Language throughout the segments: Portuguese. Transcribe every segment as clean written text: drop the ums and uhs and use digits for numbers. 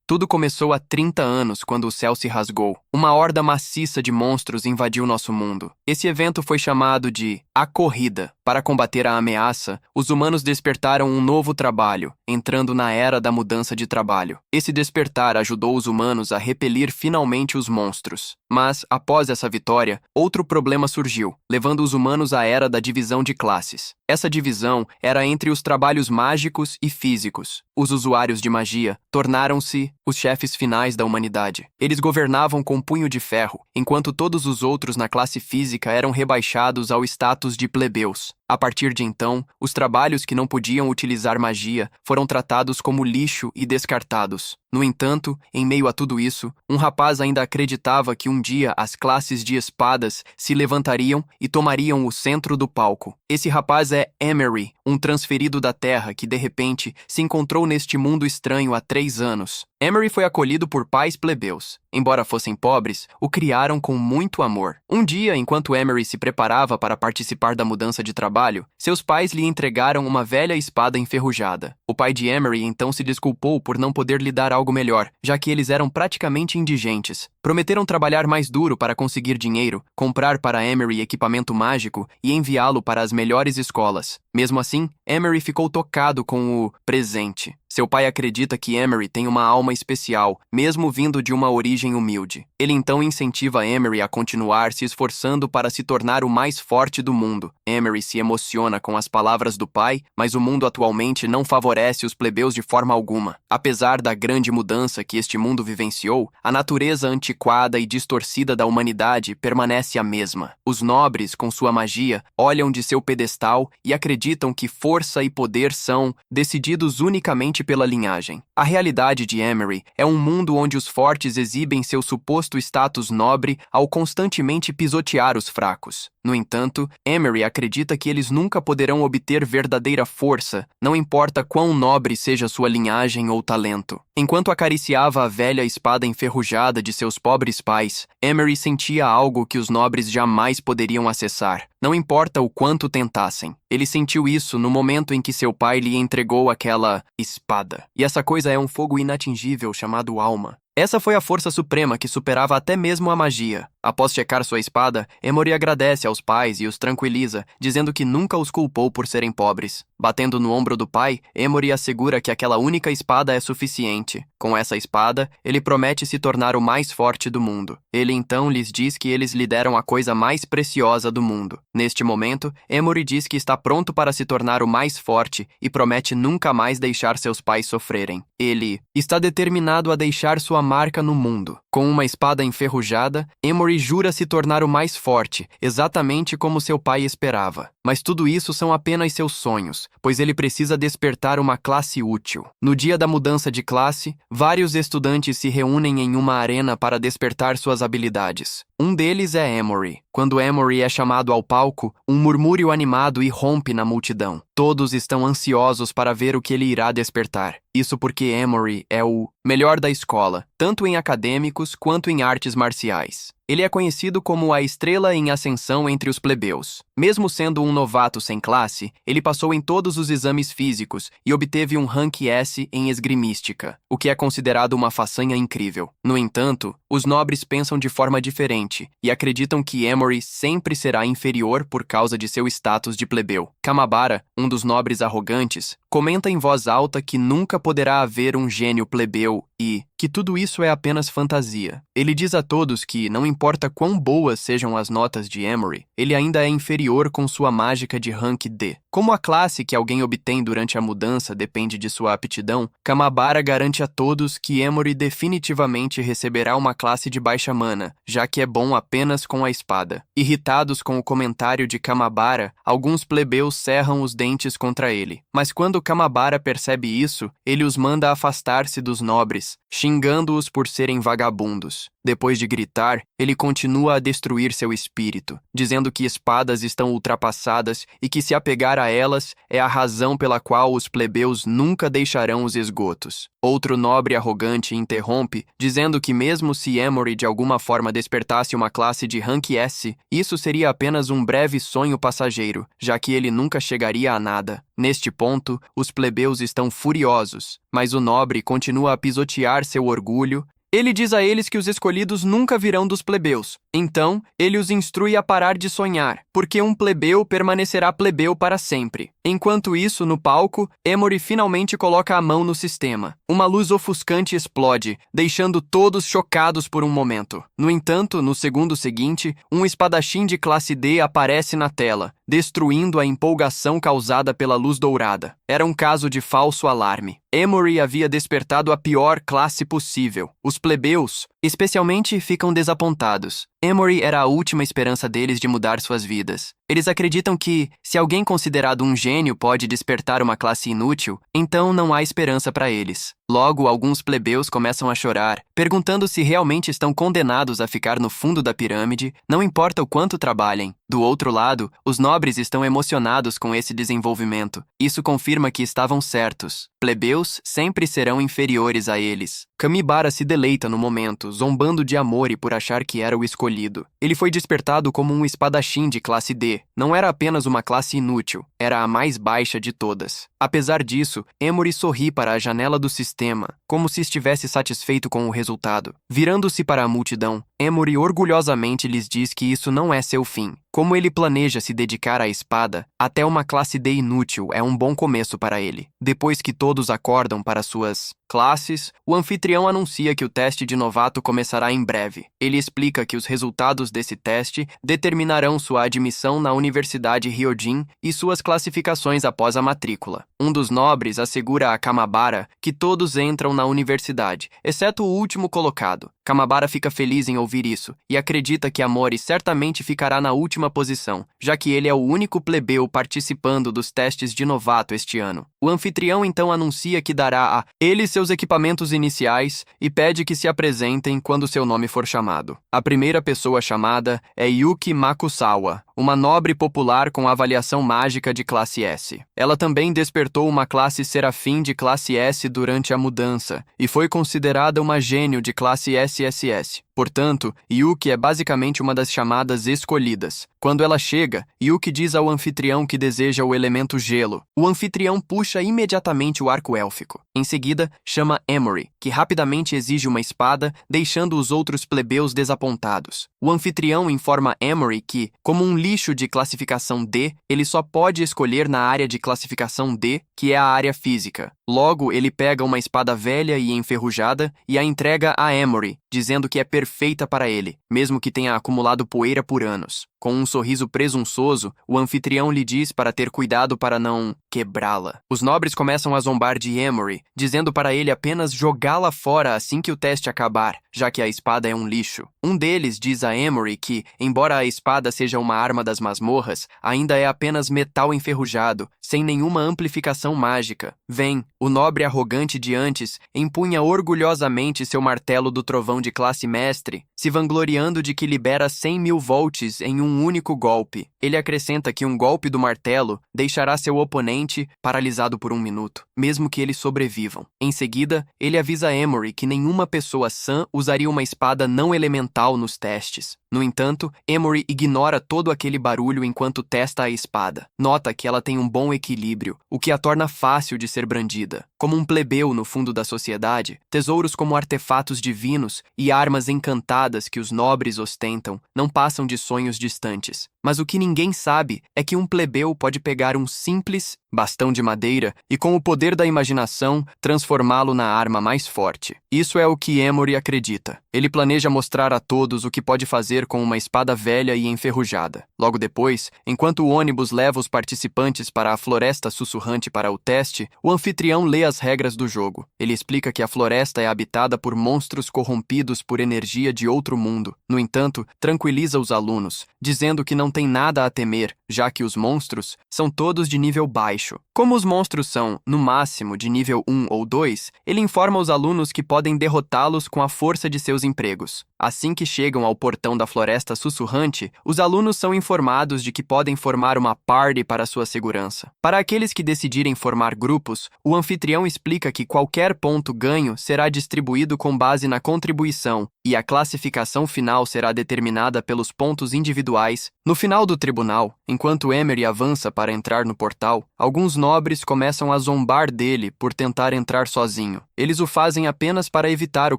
Tudo começou há 30 anos, quando o céu se rasgou. Uma horda maciça de monstros invadiu nosso mundo. Esse evento foi chamado de A Corrida. Para combater a ameaça, os humanos despertaram um novo trabalho, entrando na era da mudança de trabalho. Esse despertar ajudou os humanos a repelir finalmente os monstros. Mas, após essa vitória, outro problema surgiu, levando os humanos à era da divisão de classes. Essa divisão era entre os trabalhos mágicos e físicos. Os usuários de magia tornaram-se os chefes finais da humanidade. Eles governavam com punho de ferro, enquanto todos os outros na classe física eram rebaixados ao status de plebeus. A partir de então, os trabalhos que não podiam utilizar magia foram tratados como lixo e descartados. No entanto, em meio a tudo isso, um rapaz ainda acreditava que um dia as classes de espadas se levantariam e tomariam o centro do palco. Esse rapaz é Emery, um transferido da Terra que, de repente, se encontrou neste mundo estranho há 3 anos. Emery foi acolhido por pais plebeus. Embora fossem pobres, o criaram com muito amor. Um dia, enquanto Emery se preparava para participar da mudança de trabalho, seus pais lhe entregaram uma velha espada enferrujada. O pai de Emery então se desculpou por não poder lhe dar algo melhor, já que eles eram praticamente indigentes. Prometeram trabalhar mais duro para conseguir dinheiro, comprar para Emery equipamento mágico e enviá-lo para as melhores escolas. Mesmo assim, Emery ficou tocado com o presente. Seu pai acredita que Emery tem uma alma especial, mesmo vindo de uma origem humilde. Ele então incentiva Emery a continuar se esforçando para se tornar o mais forte do mundo. Emery se emociona com as palavras do pai, mas o mundo atualmente não favorece os plebeus de forma alguma. Apesar da grande mudança que este mundo vivenciou, a natureza antiquada e distorcida da humanidade permanece a mesma. Os nobres, com sua magia, olham de seu pedestal e acreditam que força e poder são decididos unicamente pela linhagem. A realidade de Emery é um mundo onde os fortes exibem seu suposto status nobre ao constantemente pisotear os fracos. No entanto, Emery acredita que eles nunca poderão obter verdadeira força, não importa quão nobre seja sua linhagem ou talento. Enquanto acariciava a velha espada enferrujada de seus pobres pais, Emery sentia algo que os nobres jamais poderiam acessar, não importa o quanto tentassem. Ele sentiu isso no momento em que seu pai lhe entregou aquela espada. E essa coisa é um fogo inatingível chamado alma. Essa foi a força suprema que superava até mesmo a magia. Após checar sua espada, Emery agradece aos pais e os tranquiliza, dizendo que nunca os culpou por serem pobres. Batendo no ombro do pai, Emery assegura que aquela única espada é suficiente. Com essa espada, ele promete se tornar o mais forte do mundo. Ele então lhes diz que eles lhe deram a coisa mais preciosa do mundo. Neste momento, Emery diz que está pronto para se tornar o mais forte e promete nunca mais deixar seus pais sofrerem. Ele está determinado a deixar sua marca no mundo. Com uma espada enferrujada, Emery jura se tornar o mais forte, exatamente como seu pai esperava. Mas tudo isso são apenas seus sonhos, pois ele precisa despertar uma classe útil. No dia da mudança de classe, vários estudantes se reúnem em uma arena para despertar suas habilidades. Um deles é Emery. Quando Emery é chamado ao palco, um murmúrio animado irrompe na multidão. Todos estão ansiosos para ver o que ele irá despertar. Isso porque Emery é o melhor da escola, tanto em acadêmicos quanto em artes marciais. Ele é conhecido como a estrela em ascensão entre os plebeus. Mesmo sendo um novato sem classe, ele passou em todos os exames físicos e obteve um rank S em esgrimística, o que é considerado uma façanha incrível. No entanto, os nobres pensam de forma diferente e acreditam que Emery sempre será inferior por causa de seu status de plebeu. Kamabara, um dos nobres arrogantes, comenta em voz alta que nunca poderá haver um gênio plebeu e que tudo isso é apenas fantasia. Ele diz a todos que, não importa quão boas sejam as notas de Emery, ele ainda é inferior com sua mágica de rank D. Como a classe que alguém obtém durante a mudança depende de sua aptidão, Kamabara garante a todos que Emery definitivamente receberá uma classe de baixa mana, já que é bom apenas com a espada. Irritados com o comentário de Kamabara, alguns plebeus cerram os dentes contra ele. Mas quando Kamabara percebe isso, ele os manda afastar-se dos nobres, xingando-os por serem vagabundos. Depois de gritar, ele continua a destruir seu espírito, dizendo que espadas estão ultrapassadas e que se apegar a elas é a razão pela qual os plebeus nunca deixarão os esgotos. Outro nobre arrogante interrompe, dizendo que mesmo se Emery de alguma forma despertasse uma classe de rank S, isso seria apenas um breve sonho passageiro, já que ele nunca chegaria a nada. Neste ponto, os plebeus estão furiosos, mas o nobre continua a pisotear seu orgulho. Ele diz a eles que os escolhidos nunca virão dos plebeus. Então, ele os instrui a parar de sonhar, porque um plebeu permanecerá plebeu para sempre. Enquanto isso, no palco, Emory finalmente coloca a mão no sistema. Uma luz ofuscante explode, deixando todos chocados por um momento. No entanto, no segundo seguinte, um espadachim de classe D aparece na tela, destruindo a empolgação causada pela luz dourada. Era um caso de falso alarme. Emory havia despertado a pior classe possível. Os plebeus, especialmente, ficam desapontados. Emory era a última esperança deles de mudar suas vidas. Eles acreditam que, se alguém considerado um gênio pode despertar uma classe inútil, então não há esperança para eles. Logo, alguns plebeus começam a chorar, perguntando se realmente estão condenados a ficar no fundo da pirâmide, não importa o quanto trabalhem. Do outro lado, os nobres estão emocionados com esse desenvolvimento. Isso confirma que estavam certos. Plebeus sempre serão inferiores a eles. Kamibara se deleita no momento, zombando de Amori por achar que era o escolhido. Ele foi despertado como um espadachim de classe D. Não era apenas uma classe inútil, era a mais baixa de todas. Apesar disso, Emory sorri para a janela do sistema, como se estivesse satisfeito com o resultado. Virando-se para a multidão, Emory orgulhosamente lhes diz que isso não é seu fim. Como ele planeja se dedicar à espada, até uma classe D inútil é um bom começo para ele. Depois que todos acordam para suas classes, o anfitrião anuncia que o teste de novato começará em breve. Ele explica que os resultados desse teste determinarão sua admissão na Universidade Ryojin e suas classificações após a matrícula. Um dos nobres assegura a Kamabara que todos entram na universidade, exceto o último colocado. Kamabara fica feliz em ouvir isso e acredita que Amori certamente ficará na última posição, já que ele é o único plebeu participando dos testes de novato este ano. O anfitrião então anuncia que dará a eles seus equipamentos iniciais e pede que se apresentem quando seu nome for chamado. A primeira pessoa chamada é Yuki Makusawa, uma nobre popular com avaliação mágica de classe S. Ela também despertou uma classe serafim de classe S durante a mudança e foi considerada uma gênio de classe SSS. Portanto, Yuki é basicamente uma das chamadas escolhidas. Quando ela chega, Yuki diz ao anfitrião que deseja o elemento gelo. O anfitrião puxa imediatamente o arco élfico. Em seguida, chama Emory, que rapidamente exige uma espada, deixando os outros plebeus desapontados. O anfitrião informa Emory que, como um lixo de classificação D, ele só pode escolher na área de classificação D, que é a área física. Logo, ele pega uma espada velha e enferrujada e a entrega a Emory, dizendo que é perfeita para ele, mesmo que tenha acumulado poeira por anos. Com um sorriso presunçoso, o anfitrião lhe diz para ter cuidado para não quebrá-la. Os nobres começam a zombar de Emory, dizendo para ele apenas jogá-la fora assim que o teste acabar, já que a espada é um lixo. Um deles diz a Emory que, embora a espada seja uma arma das masmorras, ainda é apenas metal enferrujado, sem nenhuma amplificação mágica. Vem, o nobre arrogante de antes empunha orgulhosamente seu martelo do trovão de classe mestre, se vangloriando de que libera 100.000 volts em um único golpe. Ele acrescenta que um golpe do martelo deixará seu oponente paralisado por 1 minuto, mesmo que eles sobrevivam. Em seguida, ele avisa Emory que nenhuma pessoa sã usaria uma espada não elemental nos testes. No entanto, Emory ignora todo aquele barulho enquanto testa a espada. Nota que ela tem um bom equilíbrio, o que a torna fácil de ser brandida. Como um plebeu no fundo da sociedade, tesouros como artefatos divinos e armas encantadas que os nobres ostentam não passam de sonhos distantes. Mas o que ninguém sabe é que um plebeu pode pegar um simples bastão de madeira e, com o poder da imaginação, transformá-lo na arma mais forte. Isso é o que Emory acredita. Ele planeja mostrar a todos o que pode fazer com uma espada velha e enferrujada. Logo depois, enquanto o ônibus leva os participantes para a floresta sussurrante para o teste, o anfitrião lê as regras do jogo. Ele explica que a floresta é habitada por monstros corrompidos por energia de outro mundo. No entanto, tranquiliza os alunos, dizendo que não tem nada a temer, já que os monstros são todos de nível baixo. Como os monstros são, no máximo, de nível 1 ou 2, ele informa os alunos que podem derrotá-los com a força de seus empregos. Assim que chegam ao portão da floresta sussurrante, os alunos são informados de que podem formar uma party para sua segurança. Para aqueles que decidirem formar grupos, o anfitrião explica que qualquer ponto ganho será distribuído com base na contribuição e a classificação final será determinada pelos pontos individuais. No final do tribunal, Enquanto Emery avança para entrar no portal, alguns nobres começam a zombar dele por tentar entrar sozinho. Eles o fazem apenas para evitar o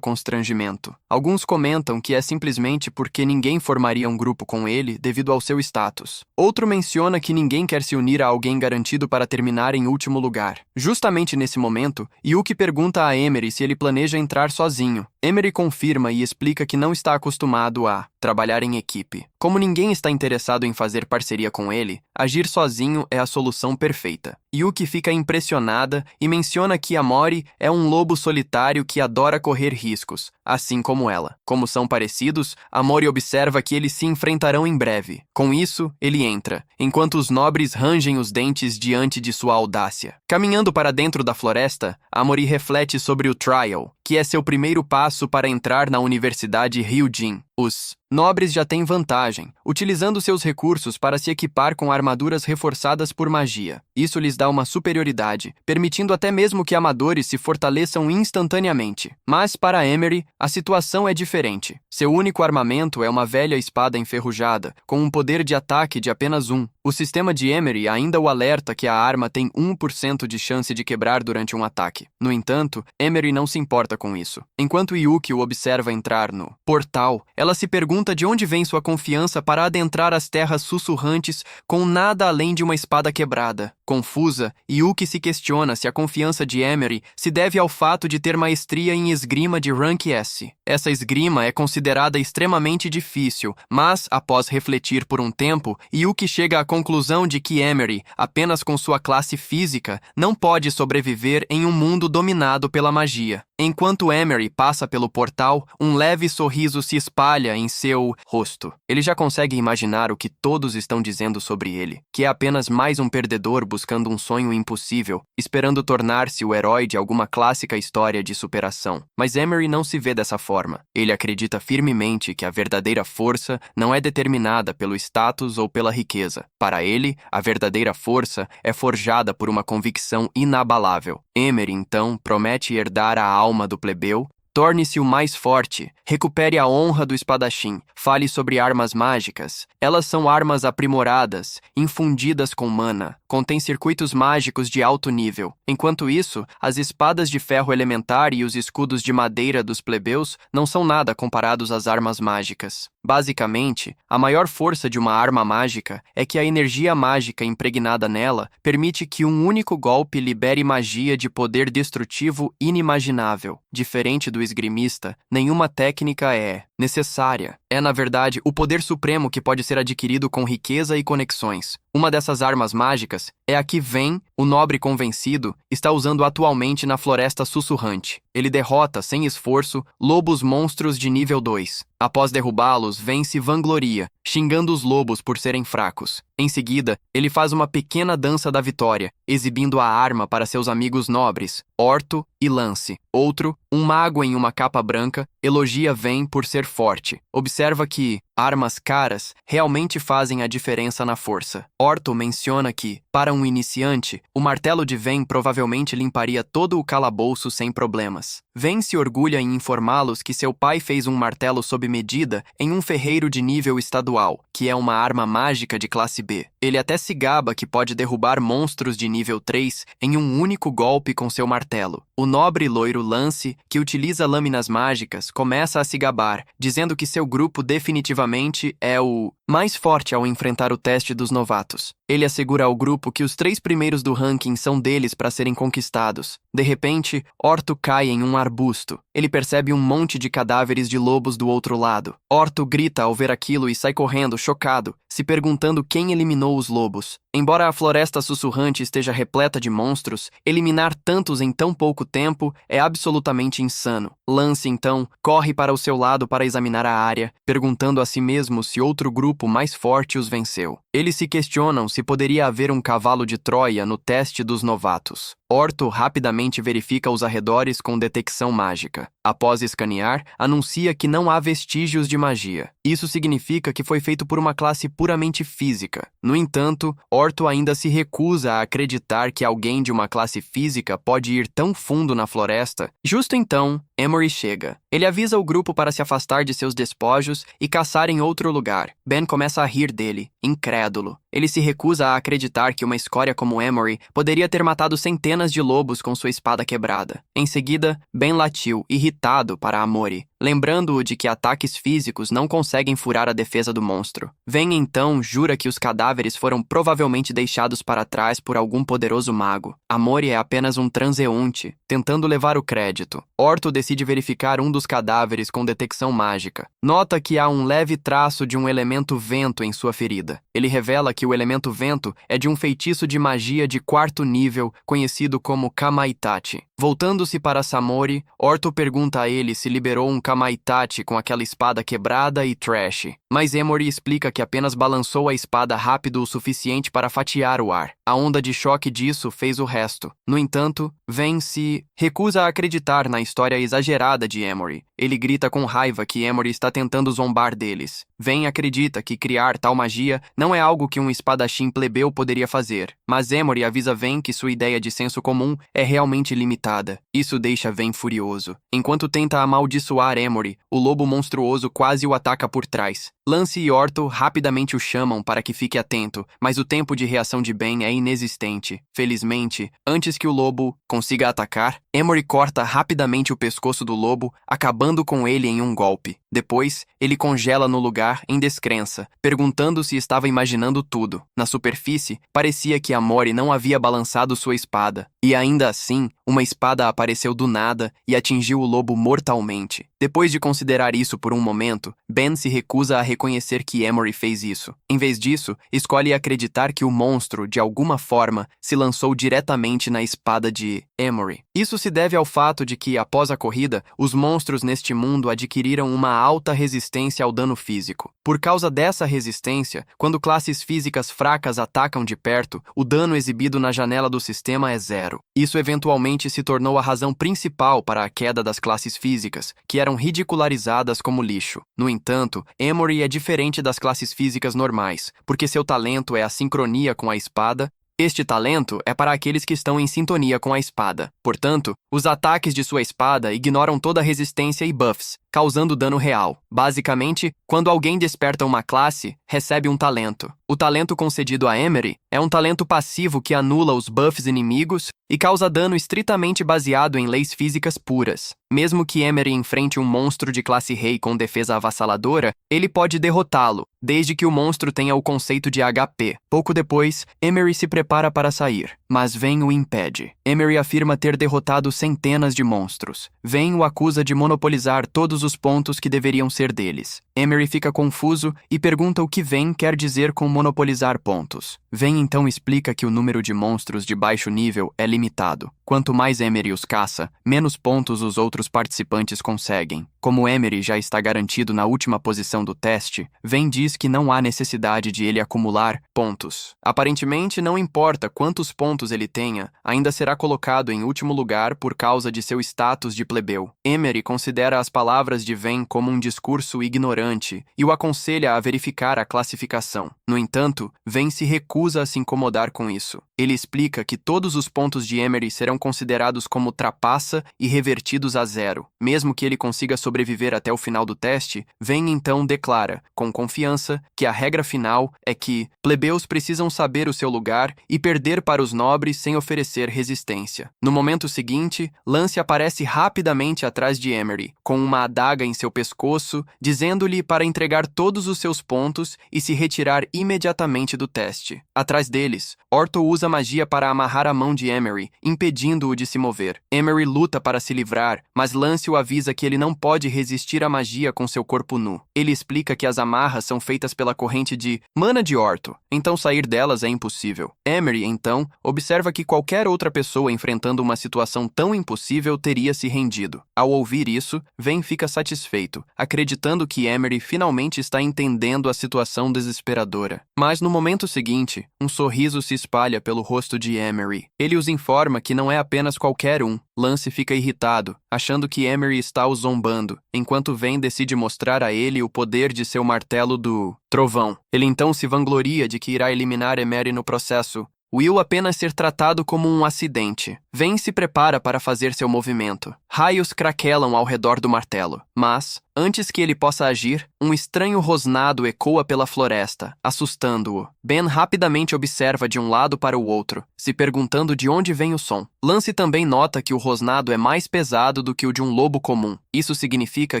constrangimento. Alguns comentam que é simplesmente porque ninguém formaria um grupo com ele devido ao seu status. Outro menciona que ninguém quer se unir a alguém garantido para terminar em último lugar. Justamente nesse momento, Yuki pergunta a Emery se ele planeja entrar sozinho. Emery confirma e explica que não está acostumado a trabalhar em equipe. Como ninguém está interessado em fazer parceria com ele, agir sozinho é a solução perfeita. Yuki fica impressionada e menciona que Amori é um lobo solitário que adora correr riscos, assim como ela. Como são parecidos, Amori observa que eles se enfrentarão em breve. Com isso, ele entra, enquanto os nobres rangem os dentes diante de sua audácia. Caminhando para dentro da floresta, Amori reflete sobre o Trial, que é seu primeiro passo para entrar na Universidade Ryujin. Os nobres já têm vantagem, utilizando seus recursos para se equipar com armaduras reforçadas por magia. Isso lhes dá uma superioridade, permitindo até mesmo que amadores se fortaleçam instantaneamente. Mas para Emery, a situação é diferente. Seu único armamento é uma velha espada enferrujada, com um poder de ataque de apenas 1. O sistema de Emery ainda o alerta que a arma tem 1% de chance de quebrar durante um ataque. No entanto, Emery não se importa com isso. Enquanto Yuki o observa entrar no portal, ela se pergunta de onde vem sua confiança para adentrar as terras sussurrantes com nada além de uma espada quebrada. Confusa, Yuki se questiona se a confiança de Emery se deve ao fato de ter maestria em esgrima de Rank S. Essa esgrima é considerada extremamente difícil, mas, após refletir por um tempo, Yuki chega à conclusão de que Emery, apenas com sua classe física, não pode sobreviver em um mundo dominado pela magia. Enquanto Emery passa pelo portal, um leve sorriso se espalha em seu rosto. Ele já consegue imaginar o que todos estão dizendo sobre ele, que é apenas mais um perdedor buscando um sonho impossível, esperando tornar-se o herói de alguma clássica história de superação. Mas Emery não se vê dessa forma. Ele acredita firmemente que a verdadeira força não é determinada pelo status ou pela riqueza. Para ele, a verdadeira força é forjada por uma convicção inabalável. Emery, então, promete herdar a alma do plebeu, torne-se o mais forte, recupere a honra do espadachim, fale sobre armas mágicas. Elas são armas aprimoradas, infundidas com mana, contêm circuitos mágicos de alto nível. Enquanto isso, as espadas de ferro elementar e os escudos de madeira dos plebeus não são nada comparados às armas mágicas. Basicamente, a maior força de uma arma mágica é que a energia mágica impregnada nela permite que um único golpe libere magia de poder destrutivo inimaginável. Diferente do esgrimista, nenhuma técnica é necessária. É, na verdade, o poder supremo que pode ser adquirido com riqueza e conexões. Uma dessas armas mágicas é a que Ven, o nobre convencido, está usando atualmente na Floresta Sussurrante. Ele derrota, sem esforço, lobos monstros de nível 2. Após derrubá-los, Ven se vangloria, xingando os lobos por serem fracos. Em seguida, ele faz uma pequena dança da vitória, exibindo a arma para seus amigos nobres, Orto e Lance. Outro, um mago em uma capa branca, elogia Ven por ser forte. Observa que armas caras realmente fazem a diferença na força. Orto menciona que, para um iniciante, o martelo de Ven provavelmente limparia todo o calabouço sem problemas. Ven se orgulha em informá-los que seu pai fez um martelo sob medida em um ferreiro de nível estadual, que é uma arma mágica de classe B. Ele até se gaba que pode derrubar monstros de nível 3 em um único golpe com seu martelo. O nobre loiro Lance, que utiliza lâminas mágicas, começa a se gabar, dizendo que seu grupo definitivamente é o mais forte ao enfrentar o teste dos novatos. Ele assegura ao grupo que os 3 primeiros do ranking são deles para serem conquistados. De repente, Orto cai em um arbusto. Ele percebe um monte de cadáveres de lobos do outro lado. Orto grita ao ver aquilo e sai correndo, chocado, se perguntando quem eliminou os lobos. Embora a Floresta Sussurrante esteja repleta de monstros, eliminar tantos em tão pouco tempo é absolutamente insano. Lance, então, corre para o seu lado para examinar a área, perguntando a si mesmo se outro grupo mais forte os venceu. Eles se questionam se poderia haver um cavalo de Troia no teste dos novatos. Orto rapidamente verifica os arredores com detecção mágica. Após escanear, anuncia que não há vestígios de magia. Isso significa que foi feito por uma classe puramente física. No entanto, Orto ainda se recusa a acreditar que alguém de uma classe física pode ir tão fundo na floresta. Justo então, Emory chega. Ele avisa o grupo para se afastar de seus despojos e caçar em outro lugar. Ben começa a rir dele, incrédulo. Ele se recusa a acreditar que uma escória como Emory poderia ter matado centenas de lobos com sua espada quebrada. Em seguida, Ben latiu, irritado, para Amory, lembrando-o de que ataques físicos não conseguem furar a defesa do monstro. Ven então jura que os cadáveres foram provavelmente deixados para trás por algum poderoso mago. Amory é apenas um transeunte, tentando levar o crédito. Orto decide verificar um dos cadáveres com detecção mágica. Nota que há um leve traço de um elemento vento em sua ferida. Ele revela que o elemento vento é de um feitiço de magia de 4º nível, conhecido como Kamaitachi. Voltando-se para Samori, Orto pergunta a ele se liberou um Kamaitachi com aquela espada quebrada e trash. Mas Emory explica que apenas balançou a espada rápido o suficiente para fatiar o ar. A onda de choque disso fez o resto. No entanto, Ven se recusa a acreditar na história exagerada de Emory. Ele grita com raiva que Emory está tentando zombar deles. Ven acredita que criar tal magia não é algo que um espadachim plebeu poderia fazer, mas Emory avisa Ven que sua ideia de senso comum é realmente limitada. Isso deixa Ven furioso. Enquanto tenta amaldiçoar Emory, o lobo monstruoso quase o ataca por trás. Lance e Orto rapidamente o chamam para que fique atento, mas o tempo de reação de Ben é inexistente. Felizmente, antes que o lobo consiga atacar, Emory corta rapidamente o pescoço do lobo, acabando com ele em um golpe. Depois, ele congela no lugar em descrença, perguntando se estava imaginando tudo. Na superfície, parecia que Amory não havia balançado sua espada. E ainda assim, uma espada apareceu do nada e atingiu o lobo mortalmente. Depois de considerar isso por um momento, Ben se recusa a reconhecer que Emory fez isso. Em vez disso, escolhe acreditar que o monstro, de alguma forma, se lançou diretamente na espada de Emory. Isso se deve ao fato de que, após a corrida, os monstros neste mundo adquiriram uma alta resistência ao dano físico. Por causa dessa resistência, quando classes físicas fracas atacam de perto, o dano exibido na janela do sistema é 0. Isso eventualmente se tornou a razão principal para a queda das classes físicas, que eram ridicularizadas como lixo. No entanto, Emory é diferente das classes físicas normais, porque seu talento é a sincronia com a espada. Este talento é para aqueles que estão em sintonia com a espada. Portanto, os ataques de sua espada ignoram toda a resistência e buffs, causando dano real. Basicamente, quando alguém desperta uma classe, recebe um talento. O talento concedido a Emory é um talento passivo que anula os buffs inimigos e causa dano estritamente baseado em leis físicas puras. Mesmo que Emory enfrente um monstro de classe rei com defesa avassaladora, ele pode derrotá-lo, desde que o monstro tenha o conceito de HP. Pouco depois, Emory se prepara para sair, mas Ven o impede. Emory afirma ter derrotado centenas de monstros. Ven o acusa de monopolizar todos os pontos que deveriam ser deles. Emory fica confuso e pergunta o que Ven quer dizer com monopolizar pontos. Ven então explica que o número de monstros de baixo nível é limitado. Quanto mais Emory os caça, menos pontos os outros participantes conseguem. Como Emory já está garantido na última posição do teste, Ven diz que não há necessidade de ele acumular pontos. Aparentemente, não importa quantos pontos ele tenha, ainda será colocado em último lugar por causa de seu status de plebeu. Emory considera as palavras de Ven como um discurso ignorante e o aconselha a verificar a classificação. No entanto, Ven se recusa a se incomodar com isso. Ele explica que todos os pontos de Emory serão considerados como trapaça e revertidos a 0. Mesmo que ele consiga sobreviver até o final do teste, Ven então declara, com confiança, que a regra final é que plebeus precisam saber o seu lugar e perder para os nobres sem oferecer resistência. No momento seguinte, Lance aparece rapidamente atrás de Emory, com uma adaga em seu pescoço, dizendo-lhe para entregar todos os seus pontos e se retirar imediatamente do teste. Atrás deles, Orto usa magia para amarrar a mão de Emory, impedindo-o de se mover. Emory luta para se livrar, mas Lance o avisa que ele não pode pode resistir à magia com seu corpo nu. Ele explica que as amarras são feitas pela corrente de mana de Orto, então sair delas é impossível. Emery, então, observa que qualquer outra pessoa enfrentando uma situação tão impossível teria se rendido. Ao ouvir isso, Ven fica satisfeito, acreditando que Emery finalmente está entendendo a situação desesperadora. Mas no momento seguinte, um sorriso se espalha pelo rosto de Emery. Ele os informa que não é apenas qualquer um. Lance fica irritado, achando que Emery está o zombando, enquanto Ven decide mostrar a ele o poder de seu martelo do trovão. Ele então se vangloria de que irá eliminar Emery no processo. Will apenas ser tratado como um acidente. Ven se prepara para fazer seu movimento. Raios craquelam ao redor do martelo, mas, antes que ele possa agir, um estranho rosnado ecoa pela floresta, assustando-o. Ben rapidamente observa de um lado para o outro, se perguntando de onde vem o som. Lance também nota que o rosnado é mais pesado do que o de um lobo comum. Isso significa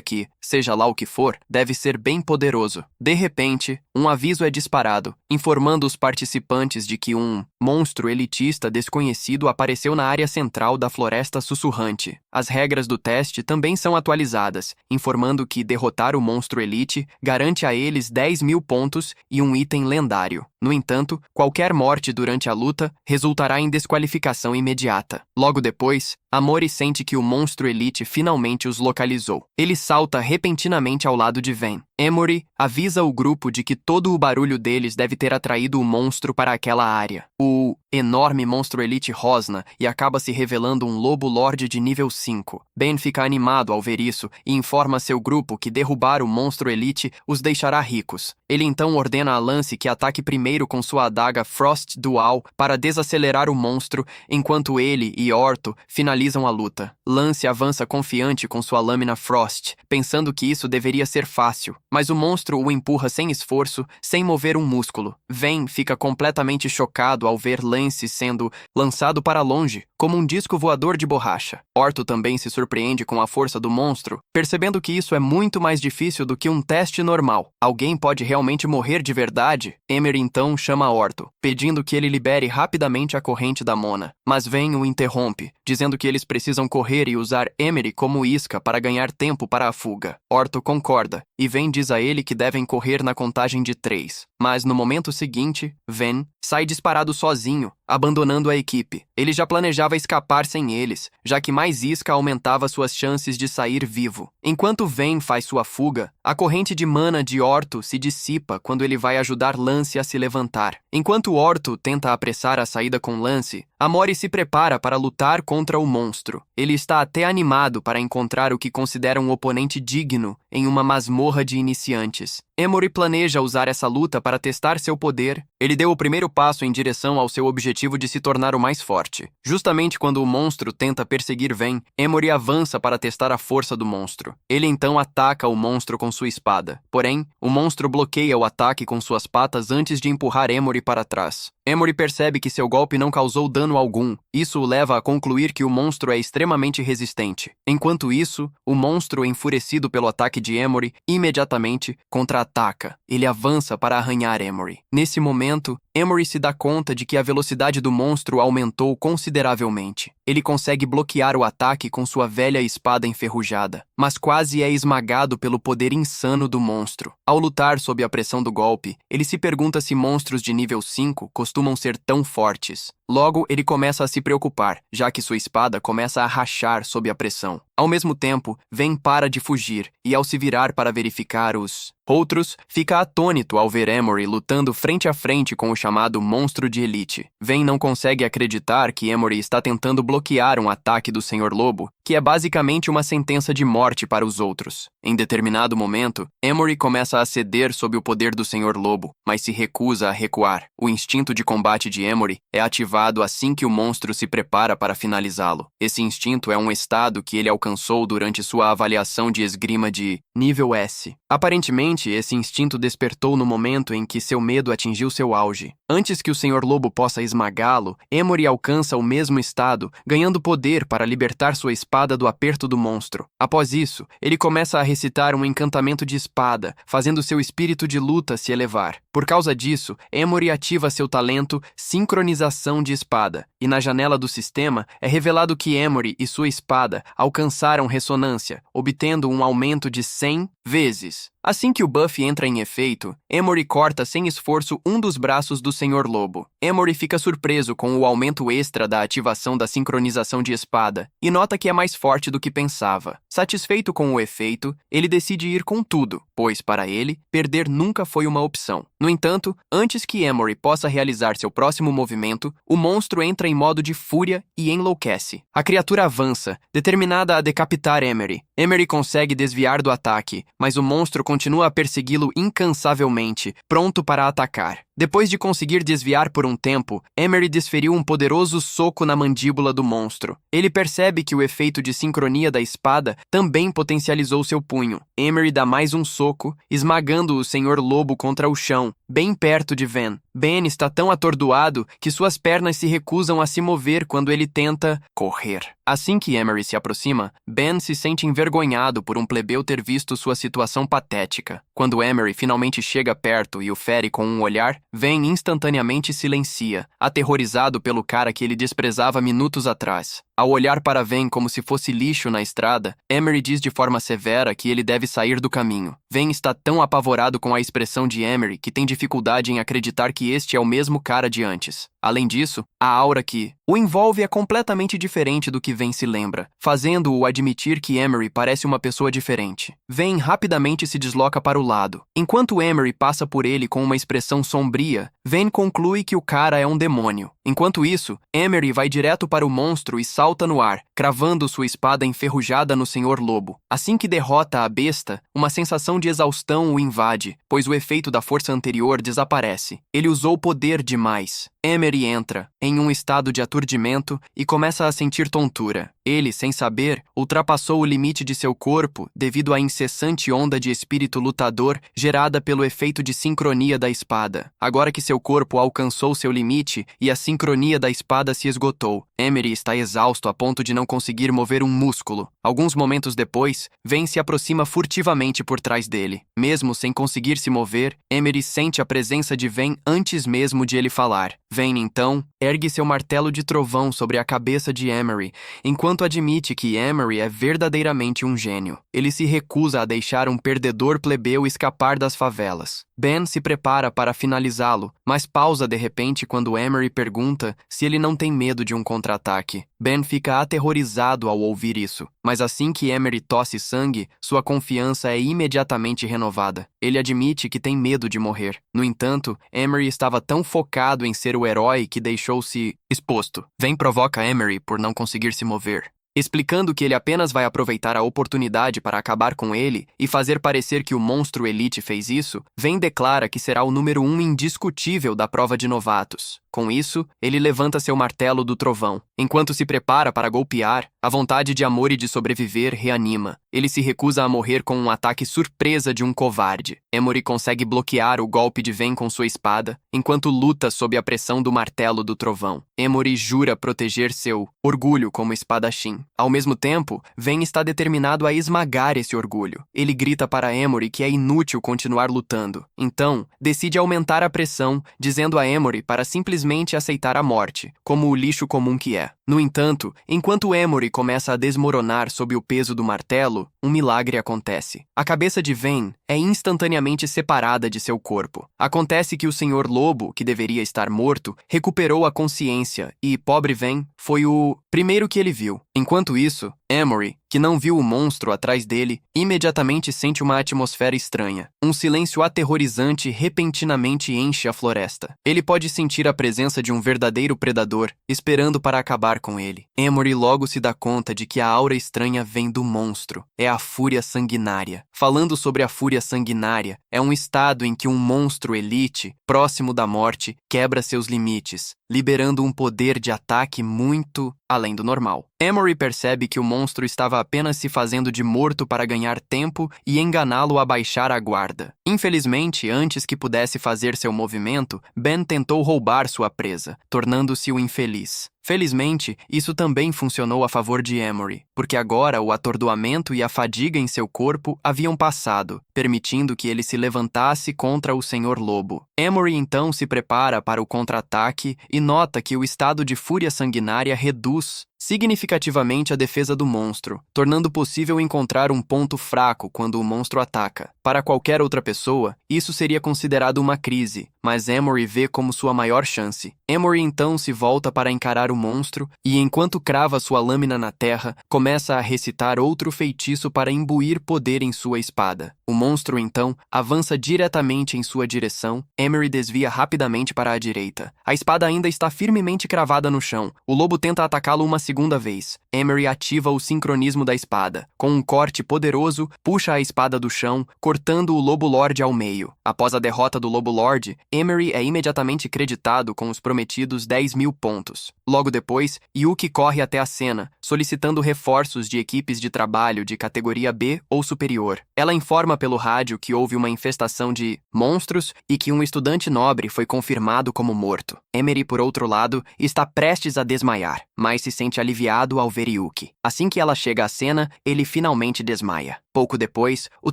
que, seja lá o que for, deve ser bem poderoso. De repente, um aviso é disparado, informando os participantes de que um monstro elitista desconhecido apareceu na área central da floresta sussurrante. As regras do teste também são atualizadas, informando que derrotar o monstro elite garante a eles 10.000 pontos e um item lendário. No entanto, qualquer morte durante a luta resultará em desqualificação imediata. Logo depois, Amori sente que o monstro elite finalmente os localizou. Ele salta repentinamente ao lado de Ven. Emory avisa o grupo de que todo o barulho deles deve ter atraído o monstro para aquela área. O enorme monstro elite rosna e acaba se revelando um lobo lorde de nível 5. Ben fica animado ao ver isso e informa seu grupo que derrubar o monstro elite os deixará ricos. Ele então ordena a Lance que ataque primeiro com sua adaga Frost Dual para desacelerar o monstro, enquanto ele e Orto finalizam a luta. Lance avança confiante com sua lâmina Frost, pensando que isso deveria ser fácil, mas o monstro o empurra sem esforço, sem mover um músculo. Ven fica completamente chocado ao ver Lance sendo lançado para longe, como um disco voador de borracha. Orto também se surpreende com a força do monstro, percebendo que isso é muito mais difícil do que um teste normal. Alguém pode realmente morrer de verdade? Emery então chama Orto, pedindo que ele libere rapidamente a corrente da Mona. Mas Ven o interrompe, dizendo que eles precisam correr e usar Emery como isca para ganhar tempo para a fuga. Orto concorda, e Ven diz a ele que devem correr na contagem de 3. Mas no momento seguinte, Ven sai disparado sozinho, abandonando a equipe. Ele já planejava escapar sem eles, já que mais isca aumentava suas chances de sair vivo. Enquanto Ven faz sua fuga, a corrente de mana de Orto se dissipa quando ele vai ajudar Lance a se levantar. Enquanto Orto tenta apressar a saída com Lance, Amori se prepara para lutar contra o monstro. Ele está até animado para encontrar o que considera um oponente digno em uma masmorra de iniciantes. Emory planeja usar essa luta para testar seu poder. Ele deu o primeiro passo em direção ao seu objetivo de se tornar o mais forte. Justamente quando o monstro tenta perseguir Ven, Emory avança para testar a força do monstro. Ele então ataca o monstro com sua espada. Porém, o monstro bloqueia o ataque com suas patas antes de empurrar Emory para trás. Emory percebe que seu golpe não causou dano algum. Isso o leva a concluir que o monstro é extremamente resistente. Enquanto isso, o monstro, enfurecido pelo ataque de Emory, imediatamente contra-ataca. Ele avança para arranhar Emory. Nesse momento, Emory se dá conta de que a velocidade do monstro aumentou consideravelmente. Ele consegue bloquear o ataque com sua velha espada enferrujada, mas quase é esmagado pelo poder insano do monstro. Ao lutar sob a pressão do golpe, ele se pergunta se monstros de nível 5 costumam ser tão fortes. Logo, ele começa a se preocupar, já que sua espada começa a rachar sob a pressão. Ao mesmo tempo, Ven para de fugir, e ao se virar para verificar os outros, fica atônito ao ver Emory lutando frente a frente com o chamado monstro de elite. Ven não consegue acreditar que Emory está tentando bloquear um ataque do Senhor Lobo, que é basicamente uma sentença de morte para os outros. Em determinado momento, Emory começa a ceder sob o poder do Senhor Lobo, mas se recusa a recuar. O instinto de combate de Emory é ativado assim que o monstro se prepara para finalizá-lo. Esse instinto é um estado que ele alcançou durante sua avaliação de esgrima de nível S. Aparentemente, esse instinto despertou no momento em que seu medo atingiu seu auge. Antes que o Senhor Lobo possa esmagá-lo, Emory alcança o mesmo estado, ganhando poder para libertar sua espada espada do aperto do monstro. Após isso, ele começa a recitar um encantamento de espada, fazendo seu espírito de luta se elevar. Por causa disso, Emory ativa seu talento Sincronização de Espada, e na janela do sistema é revelado que Emory e sua espada alcançaram ressonância, obtendo um aumento de 100 vezes. Assim que o buff entra em efeito, Emory corta sem esforço um dos braços do Senhor Lobo. Emory fica surpreso com o aumento extra da ativação da sincronização de espada e nota que é mais forte do que pensava. Satisfeito com o efeito, ele decide ir com tudo, pois, para ele, perder nunca foi uma opção. No entanto, antes que Emory possa realizar seu próximo movimento, o monstro entra em modo de fúria e enlouquece. A criatura avança, determinada a decapitar Emory. Emory consegue desviar do ataque, mas o monstro continua a persegui-lo incansavelmente, pronto para atacar. Depois de conseguir desviar por um tempo, Emory desferiu um poderoso soco na mandíbula do monstro. Ele percebe que o efeito de sincronia da espada também potencializou seu punho. Emory dá mais um soco, esmagando o Senhor Lobo contra o chão, bem perto de Ben. Ben está tão atordoado que suas pernas se recusam a se mover quando ele tenta correr. Assim que Emory se aproxima, Ben se sente envergonhado por um plebeu ter visto sua situação patética. Quando Emory finalmente chega perto e o fere com um olhar, Ben instantaneamente silencia, aterrorizado pelo cara que ele desprezava minutos atrás. Ao olhar para Ven como se fosse lixo na estrada, Emory diz de forma severa que ele deve sair do caminho. Ven está tão apavorado com a expressão de Emory que tem dificuldade em acreditar que este é o mesmo cara de antes. Além disso, a aura que o envolve é completamente diferente do que Ven se lembra, fazendo-o admitir que Emory parece uma pessoa diferente. Ven rapidamente se desloca para o lado. Enquanto Emory passa por ele com uma expressão sombria, Ven conclui que o cara é um demônio. Enquanto isso, Emory vai direto para o monstro e salta no ar, cravando sua espada enferrujada no Senhor Lobo. Assim que derrota a besta, uma sensação de exaustão o invade, pois o efeito da força anterior desaparece. Ele usou poder demais. Emory entra, em um estado de aturdimento, e começa a sentir tontura. Ele, sem saber, ultrapassou o limite de seu corpo devido à incessante onda de espírito lutador gerada pelo efeito de sincronia da espada. Agora que seu corpo alcançou seu limite e a sincronia da espada se esgotou, Emory está exausto a ponto de não conseguir mover um músculo. Alguns momentos depois, Ven se aproxima furtivamente por trás dele. Mesmo sem conseguir se mover, Emory sente a presença de Ven antes mesmo de ele falar. Ven, então, ergue seu martelo de trovão sobre a cabeça de Emory, enquanto admite que Emory é verdadeiramente um gênio. Ele se recusa a deixar um perdedor plebeu escapar das favelas. Ben se prepara para finalizá-lo, mas pausa de repente quando Emory pergunta se ele não tem medo de um contra-ataque. Ben fica aterrorizado ao ouvir isso, mas assim que Emory tosse sangue, sua confiança é imediatamente renovada. Ele admite que tem medo de morrer. No entanto, Emory estava tão focado em ser o herói que deixou-se exposto. Ben provoca Emory por não conseguir se mover, explicando que ele apenas vai aproveitar a oportunidade para acabar com ele e fazer parecer que o monstro Elite fez isso. Ven declara que será o número 1 indiscutível da prova de novatos. Com isso, ele levanta seu martelo do trovão. Enquanto se prepara para golpear, a vontade de Emory de sobreviver reanima. Ele se recusa a morrer com um ataque surpresa de um covarde. Emory consegue bloquear o golpe de Ven com sua espada, enquanto luta sob a pressão do martelo do trovão. Emory jura proteger seu orgulho como espadachim. Ao mesmo tempo, Ven está determinado a esmagar esse orgulho. Ele grita para Emory que é inútil continuar lutando. Então, decide aumentar a pressão, dizendo a Emory para simplesmente aceitar a morte, como o lixo comum que é. No entanto, enquanto Emory começa a desmoronar sob o peso do martelo, um milagre acontece. A cabeça de Ven é instantaneamente separada de seu corpo. Acontece que o Senhor Lobo, que deveria estar morto, recuperou a consciência e, pobre Ven, foi o primeiro que ele viu. Enquanto isso, Emory, que não viu o monstro atrás dele, imediatamente sente uma atmosfera estranha. Um silêncio aterrorizante repentinamente enche a floresta. Ele pode sentir a presença de um verdadeiro predador, esperando para acabar com ele. Emory logo se dá conta de que a aura estranha vem do monstro. É a fúria sanguinária. Falando sobre a fúria sanguinária, é um estado em que um monstro elite, próximo da morte, quebra seus limites, liberando um poder de ataque muito além do normal. Emory percebe que o monstro estava apenas se fazendo de morto para ganhar tempo e enganá-lo a baixar a guarda. Infelizmente, antes que pudesse fazer seu movimento, Ben tentou roubar sua presa, tornando-se o infeliz. Felizmente, isso também funcionou a favor de Emory, porque agora o atordoamento e a fadiga em seu corpo haviam passado, permitindo que ele se levantasse contra o Senhor Lobo. Emory então se prepara para o contra-ataque e nota que o estado de fúria sanguinária reduz significativamente a defesa do monstro, tornando possível encontrar um ponto fraco quando o monstro ataca. Para qualquer outra pessoa, isso seria considerado uma crise, mas Emory vê como sua maior chance. Emory então se volta para encarar o monstro e, enquanto crava sua lâmina na terra, começa a recitar outro feitiço para imbuir poder em sua espada. O monstro então avança diretamente em sua direção. Emory desvia rapidamente para a direita. A espada ainda está firmemente cravada no chão. O lobo tenta atacá-lo uma segunda vez. Emory ativa o sincronismo da espada. Com um corte poderoso, puxa a espada do chão, cortando o Lobo Lorde ao meio. Após a derrota do Lobo Lorde, Emory é imediatamente creditado com os prometidos 10.000 pontos. Logo depois, Yuki corre até a cena, solicitando reforços de equipes de trabalho de categoria B ou superior. Ela informa pelo rádio que houve uma infestação de monstros e que um estudante nobre foi confirmado como morto. Emory, por outro lado, está prestes a desmaiar, mas se sente aliviado ao ver Yuki. Assim que ela chega à cena, ele finalmente desmaia. Pouco depois, o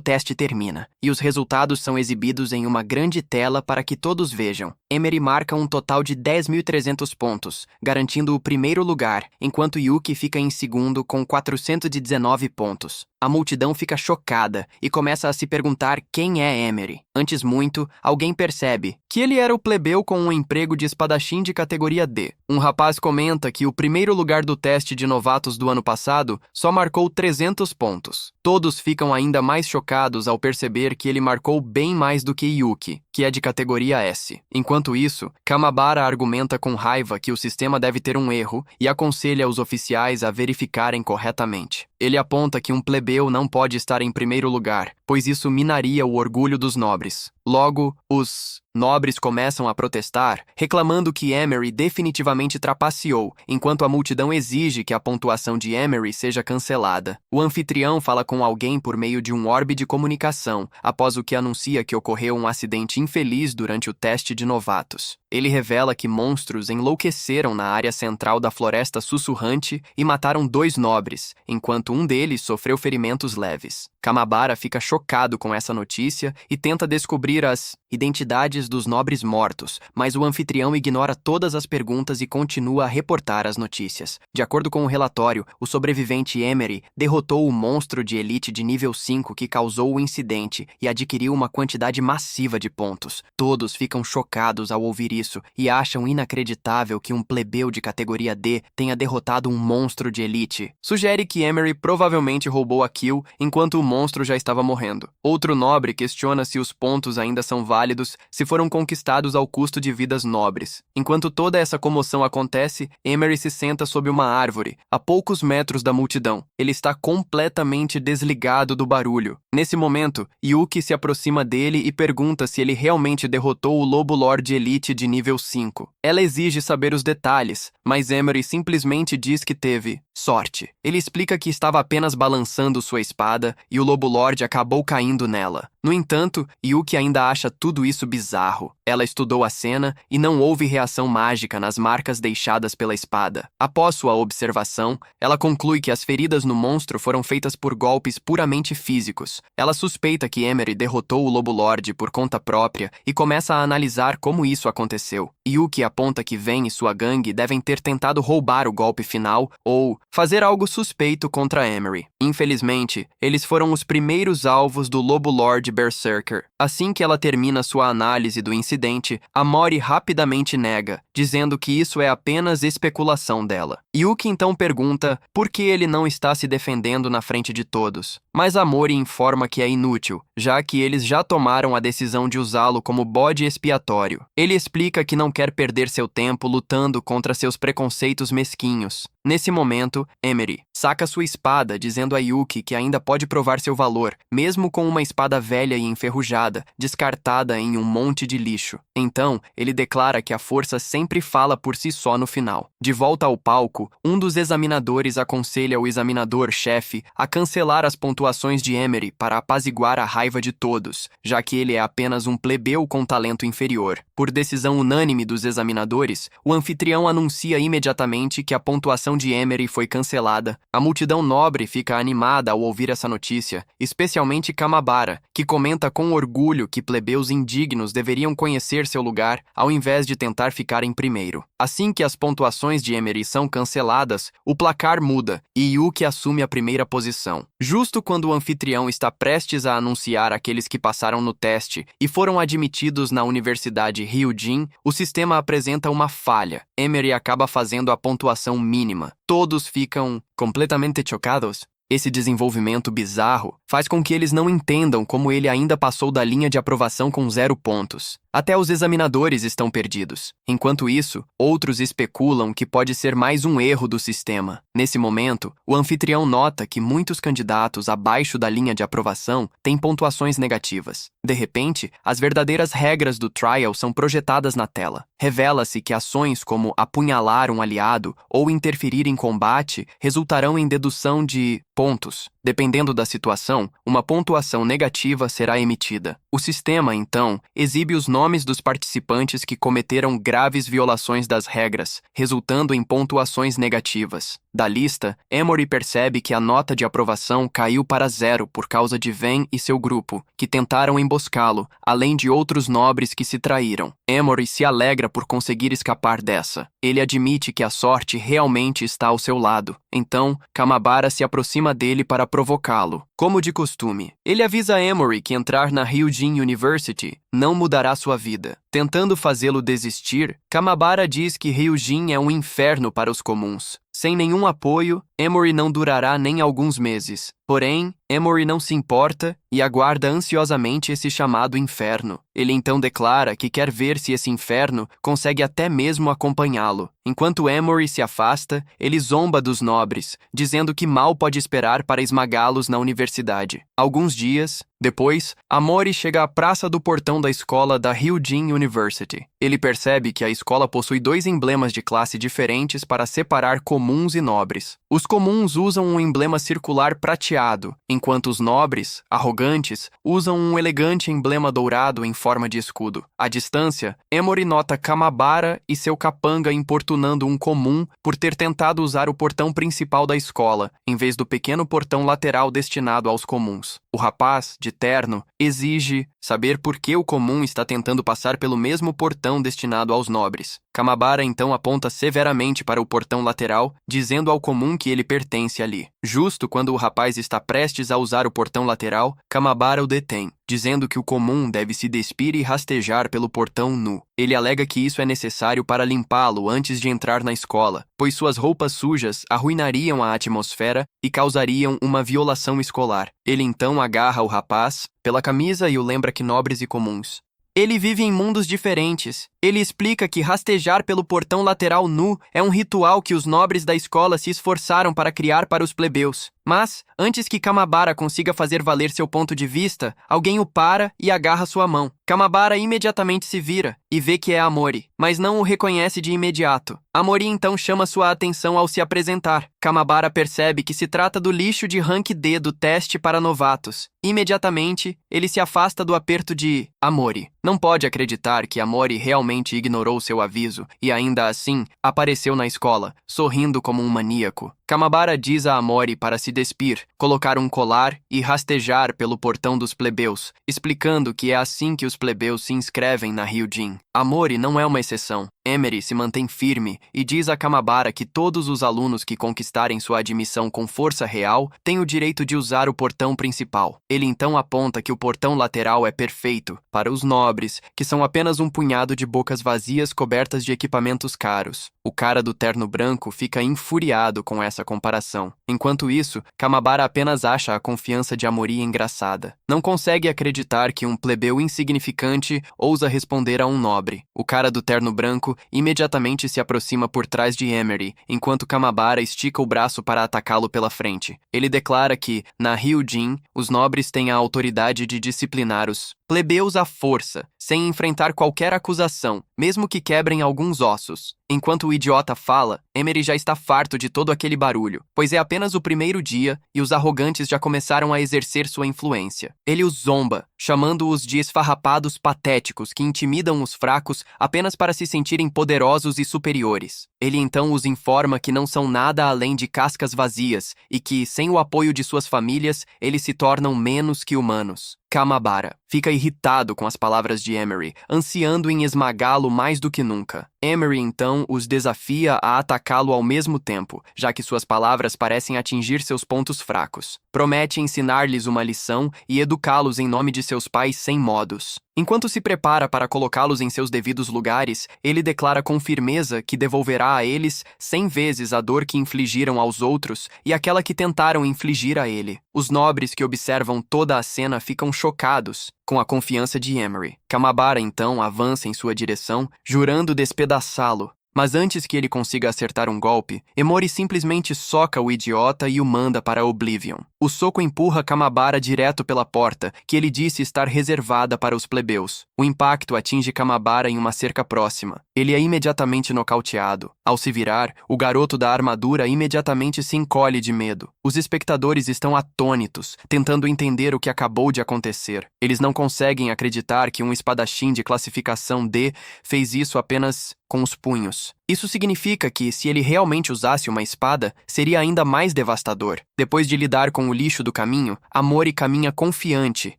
teste termina, e os resultados são exibidos em uma grande tela para que todos vejam. Emory marca um total de 10.300 pontos, garantindo o primeiro lugar, enquanto Yuki fica em segundo com 419 pontos. A multidão fica chocada e começa a se perguntar quem é Emory. Antes muito, alguém percebe que ele era o plebeu com um emprego de espadachim de categoria D. Um rapaz comenta que o primeiro lugar do teste de novatos do ano passado só marcou 300 pontos. Todos ficam ainda mais chocados ao perceber que ele marcou bem mais do que Yuki, que é de categoria S. Enquanto isso, Kamabara argumenta com raiva que o sistema deve ter um erro e aconselha os oficiais a verificarem corretamente. Ele aponta que um plebeu não pode estar em primeiro lugar, pois isso minaria o orgulho dos nobres. Logo, os nobres começam a protestar, reclamando que Emory definitivamente trapaceou, enquanto a multidão exige que a pontuação de Emory seja cancelada. O anfitrião fala com alguém por meio de um orbe de comunicação, após o que anuncia que ocorreu um acidente infeliz durante o teste de novatos. Ele revela que monstros enlouqueceram na área central da Floresta Sussurrante e mataram 2 nobres, enquanto um deles sofreu ferimentos leves. Kamabara fica chocado com essa notícia e tenta descobrir as identidades dos nobres mortos, mas o anfitrião ignora todas as perguntas e continua a reportar as notícias. De acordo com o relatório, o sobrevivente Emory derrotou o monstro de elite de nível 5 que causou o incidente e adquiriu uma quantidade massiva de pontos. Todos ficam chocados ao ouvir isso e acham inacreditável que um plebeu de categoria D tenha derrotado um monstro de elite. Sugere que Emory provavelmente roubou a kill enquanto o monstro já estava morrendo. Outro nobre questiona se os pontos ainda são válidos se foram conquistados ao custo de vidas nobres. Enquanto toda essa comoção acontece, Emory se senta sob uma árvore, a poucos metros da multidão. Ele está completamente desligado do barulho. Nesse momento, Yuki se aproxima dele e pergunta se ele realmente derrotou o Lobo Lorde Elite de nível 5. Ela exige saber os detalhes, mas Emory simplesmente diz que teve sorte. Ele explica que estava apenas balançando sua espada e o Lobo Lorde acabou caindo nela. No entanto, Yuki ainda acha tudo isso bizarro. Ela estudou a cena e não houve reação mágica nas marcas deixadas pela espada. Após sua observação, ela conclui que as feridas no monstro foram feitas por golpes puramente físicos. Ela suspeita que Emory derrotou o Lobo Lorde por conta própria e começa a analisar como isso aconteceu. Yuki aponta que Ven e sua gangue devem ter tentado roubar o golpe final ou fazer algo suspeito contra Emory. Infelizmente, eles foram os primeiros alvos do Lobo Lorde Berserker. Assim que ela termina sua análise do incidente, Amori rapidamente nega, dizendo que isso é apenas especulação dela. Yuki então pergunta por que ele não está se defendendo na frente de todos, mas Amori informa que é inútil, já que eles já tomaram a decisão de usá-lo como bode expiatório. Ele explica que não quer perder seu tempo lutando contra seus preconceitos mesquinhos. Nesse momento, Emory saca sua espada espada, dizendo a Yuki que ainda pode provar seu valor, mesmo com uma espada velha e enferrujada, descartada em um monte de lixo. Então, ele declara que a força sempre fala por si só no final. De volta ao palco, um dos examinadores aconselha o examinador-chefe a cancelar as pontuações de Emery para apaziguar a raiva de todos, já que ele é apenas um plebeu com talento inferior. Por decisão unânime dos examinadores, o anfitrião anuncia imediatamente que a pontuação de Emery foi cancelada. A multidão nobre fica animada ao ouvir essa notícia, especialmente Kamabara, que comenta com orgulho que plebeus indignos deveriam conhecer seu lugar ao invés de tentar ficar em primeiro. Assim que as pontuações de Emery são canceladas, o placar muda e Yuki assume a primeira posição. Justo quando o anfitrião está prestes a anunciar aqueles que passaram no teste e foram admitidos na Universidade Ryujin, o sistema apresenta uma falha. Emery acaba fazendo a pontuação mínima. Todos ficam completamente chocados. Esse desenvolvimento bizarro faz com que eles não entendam como ele ainda passou da linha de aprovação com 0 pontos. Até os examinadores estão perdidos. Enquanto isso, outros especulam que pode ser mais um erro do sistema. Nesse momento, o anfitrião nota que muitos candidatos abaixo da linha de aprovação têm pontuações negativas. De repente, as verdadeiras regras do trial são projetadas na tela. Revela-se que ações como apunhalar um aliado ou interferir em combate resultarão em dedução de pontos. Dependendo da situação, uma pontuação negativa será emitida. O sistema, então, exibe os nomes dos participantes que cometeram graves violações das regras, resultando em pontuações negativas. Da lista, Emory percebe que a nota de aprovação caiu para 0 por causa de Ven e seu grupo, que tentaram emboscá-lo, além de outros nobres que se traíram. Emory se alegra por conseguir escapar dessa. Ele admite que a sorte realmente está ao seu lado. Então, Kamabara se aproxima dele para provocá-lo. Como de costume, ele avisa Emory que entrar na Ryujin University não mudará sua vida. Tentando fazê-lo desistir, Kamabara diz que Ryujin é um inferno para os comuns. Sem nenhum apoio, Emory não durará nem alguns meses. Porém, Emory não se importa e aguarda ansiosamente esse chamado inferno. Ele então declara que quer ver se esse inferno consegue até mesmo acompanhá-lo. Enquanto Emory se afasta, ele zomba dos nobres, dizendo que mal pode esperar para esmagá-los na universidade. Alguns dias depois, Amori chega à praça do portão da escola da Ryujin University. Ele percebe que a escola possui 2 emblemas de classe diferentes para separar comuns e nobres. Os comuns usam um emblema circular prateado, enquanto os nobres, arrogantes, usam um elegante emblema dourado em forma de escudo. À distância, Emory nota Kamabara e seu capanga importunando um comum por ter tentado usar o portão principal da escola, em vez do pequeno portão lateral destinado aos comuns. O rapaz, de terno, exige saber por que o comum está tentando passar pelo mesmo portão destinado aos nobres. Kamabara então aponta severamente para o portão lateral, dizendo ao comum que ele pertence ali. Justo quando o rapaz está prestes a usar o portão lateral, Kamabara o detém, dizendo que o comum deve se despir e rastejar pelo portão nu. Ele alega que isso é necessário para limpá-lo antes de entrar na escola, pois suas roupas sujas arruinariam a atmosfera e causariam uma violação escolar. Ele então agarra o rapaz pela camisa e o lembra que nobres e comuns. Ele vive em mundos diferentes. Ele explica que rastejar pelo portão lateral nu é um ritual que os nobres da escola se esforçaram para criar para os plebeus. Mas, antes que Kamabara consiga fazer valer seu ponto de vista, alguém o para e agarra sua mão. Kamabara imediatamente se vira e vê que é Amori, mas não o reconhece de imediato. Amori então chama sua atenção ao se apresentar. Kamabara percebe que se trata do lixo de rank D do teste para novatos. Imediatamente, ele se afasta do aperto de Amori. Não pode acreditar que Amori realmente ignorou seu aviso e ainda assim apareceu na escola, sorrindo como um maníaco. Kamabara diz a Amori para se despir, colocar um colar e rastejar pelo portão dos plebeus, explicando que é assim que os plebeus se inscrevem na Ryujin. Amori não é uma exceção. Emery se mantém firme e diz a Kamabara que todos os alunos que conquistarem sua admissão com força real têm o direito de usar o portão principal. Ele então aponta que o portão lateral é perfeito para os nobres, que são apenas um punhado de bocas vazias cobertas de equipamentos caros. O cara do terno branco fica infuriado com essa comparação. Enquanto isso, Kamabara apenas acha a confiança de Amori engraçada. Não consegue acreditar que um plebeu insignificante ousa responder a um nobre. O cara do terno branco imediatamente se aproxima por trás de Emery, enquanto Kamabara estica o braço para atacá-lo pela frente. Ele declara que, na Ryujin, os nobres têm a autoridade de disciplinar os plebeus à força, sem enfrentar qualquer acusação, mesmo que quebrem alguns ossos. Enquanto o idiota fala, Emery já está farto de todo aquele barulho, pois é apenas o primeiro dia e os arrogantes já começaram a exercer sua influência. Ele os zomba, chamando-os de esfarrapados patéticos que intimidam os fracos apenas para se sentirem poderosos e superiores. Ele então os informa que não são nada além de cascas vazias e que, sem o apoio de suas famílias, eles se tornam menos que humanos. Kamabara fica irritado com as palavras de Emery, ansiando em esmagá-lo mais do que nunca. Emery então os desafia a atacá-lo ao mesmo tempo, já que suas palavras parecem atingir seus pontos fracos. Promete ensinar-lhes uma lição e educá-los em nome de seus pais sem modos. Enquanto se prepara para colocá-los em seus devidos lugares, ele declara com firmeza que devolverá a eles 100 vezes a dor que infligiram aos outros e aquela que tentaram infligir a ele. Os nobres que observam toda a cena ficam chocados com a confiança de Emery. Kamabara então avança em sua direção, jurando despedaçá-lo. Mas antes que ele consiga acertar um golpe, Emori simplesmente soca o idiota e o manda para Oblivion. O soco empurra Kamabara direto pela porta, que ele disse estar reservada para os plebeus. O impacto atinge Kamabara em uma cerca próxima. Ele é imediatamente nocauteado. Ao se virar, o garoto da armadura imediatamente se encolhe de medo. Os espectadores estão atônitos, tentando entender o que acabou de acontecer. Eles não conseguem acreditar que um espadachim de classificação D fez isso apenas com os punhos. Isso significa que, se ele realmente usasse uma espada, seria ainda mais devastador. Depois de lidar com o lixo do caminho, Amori caminha confiante,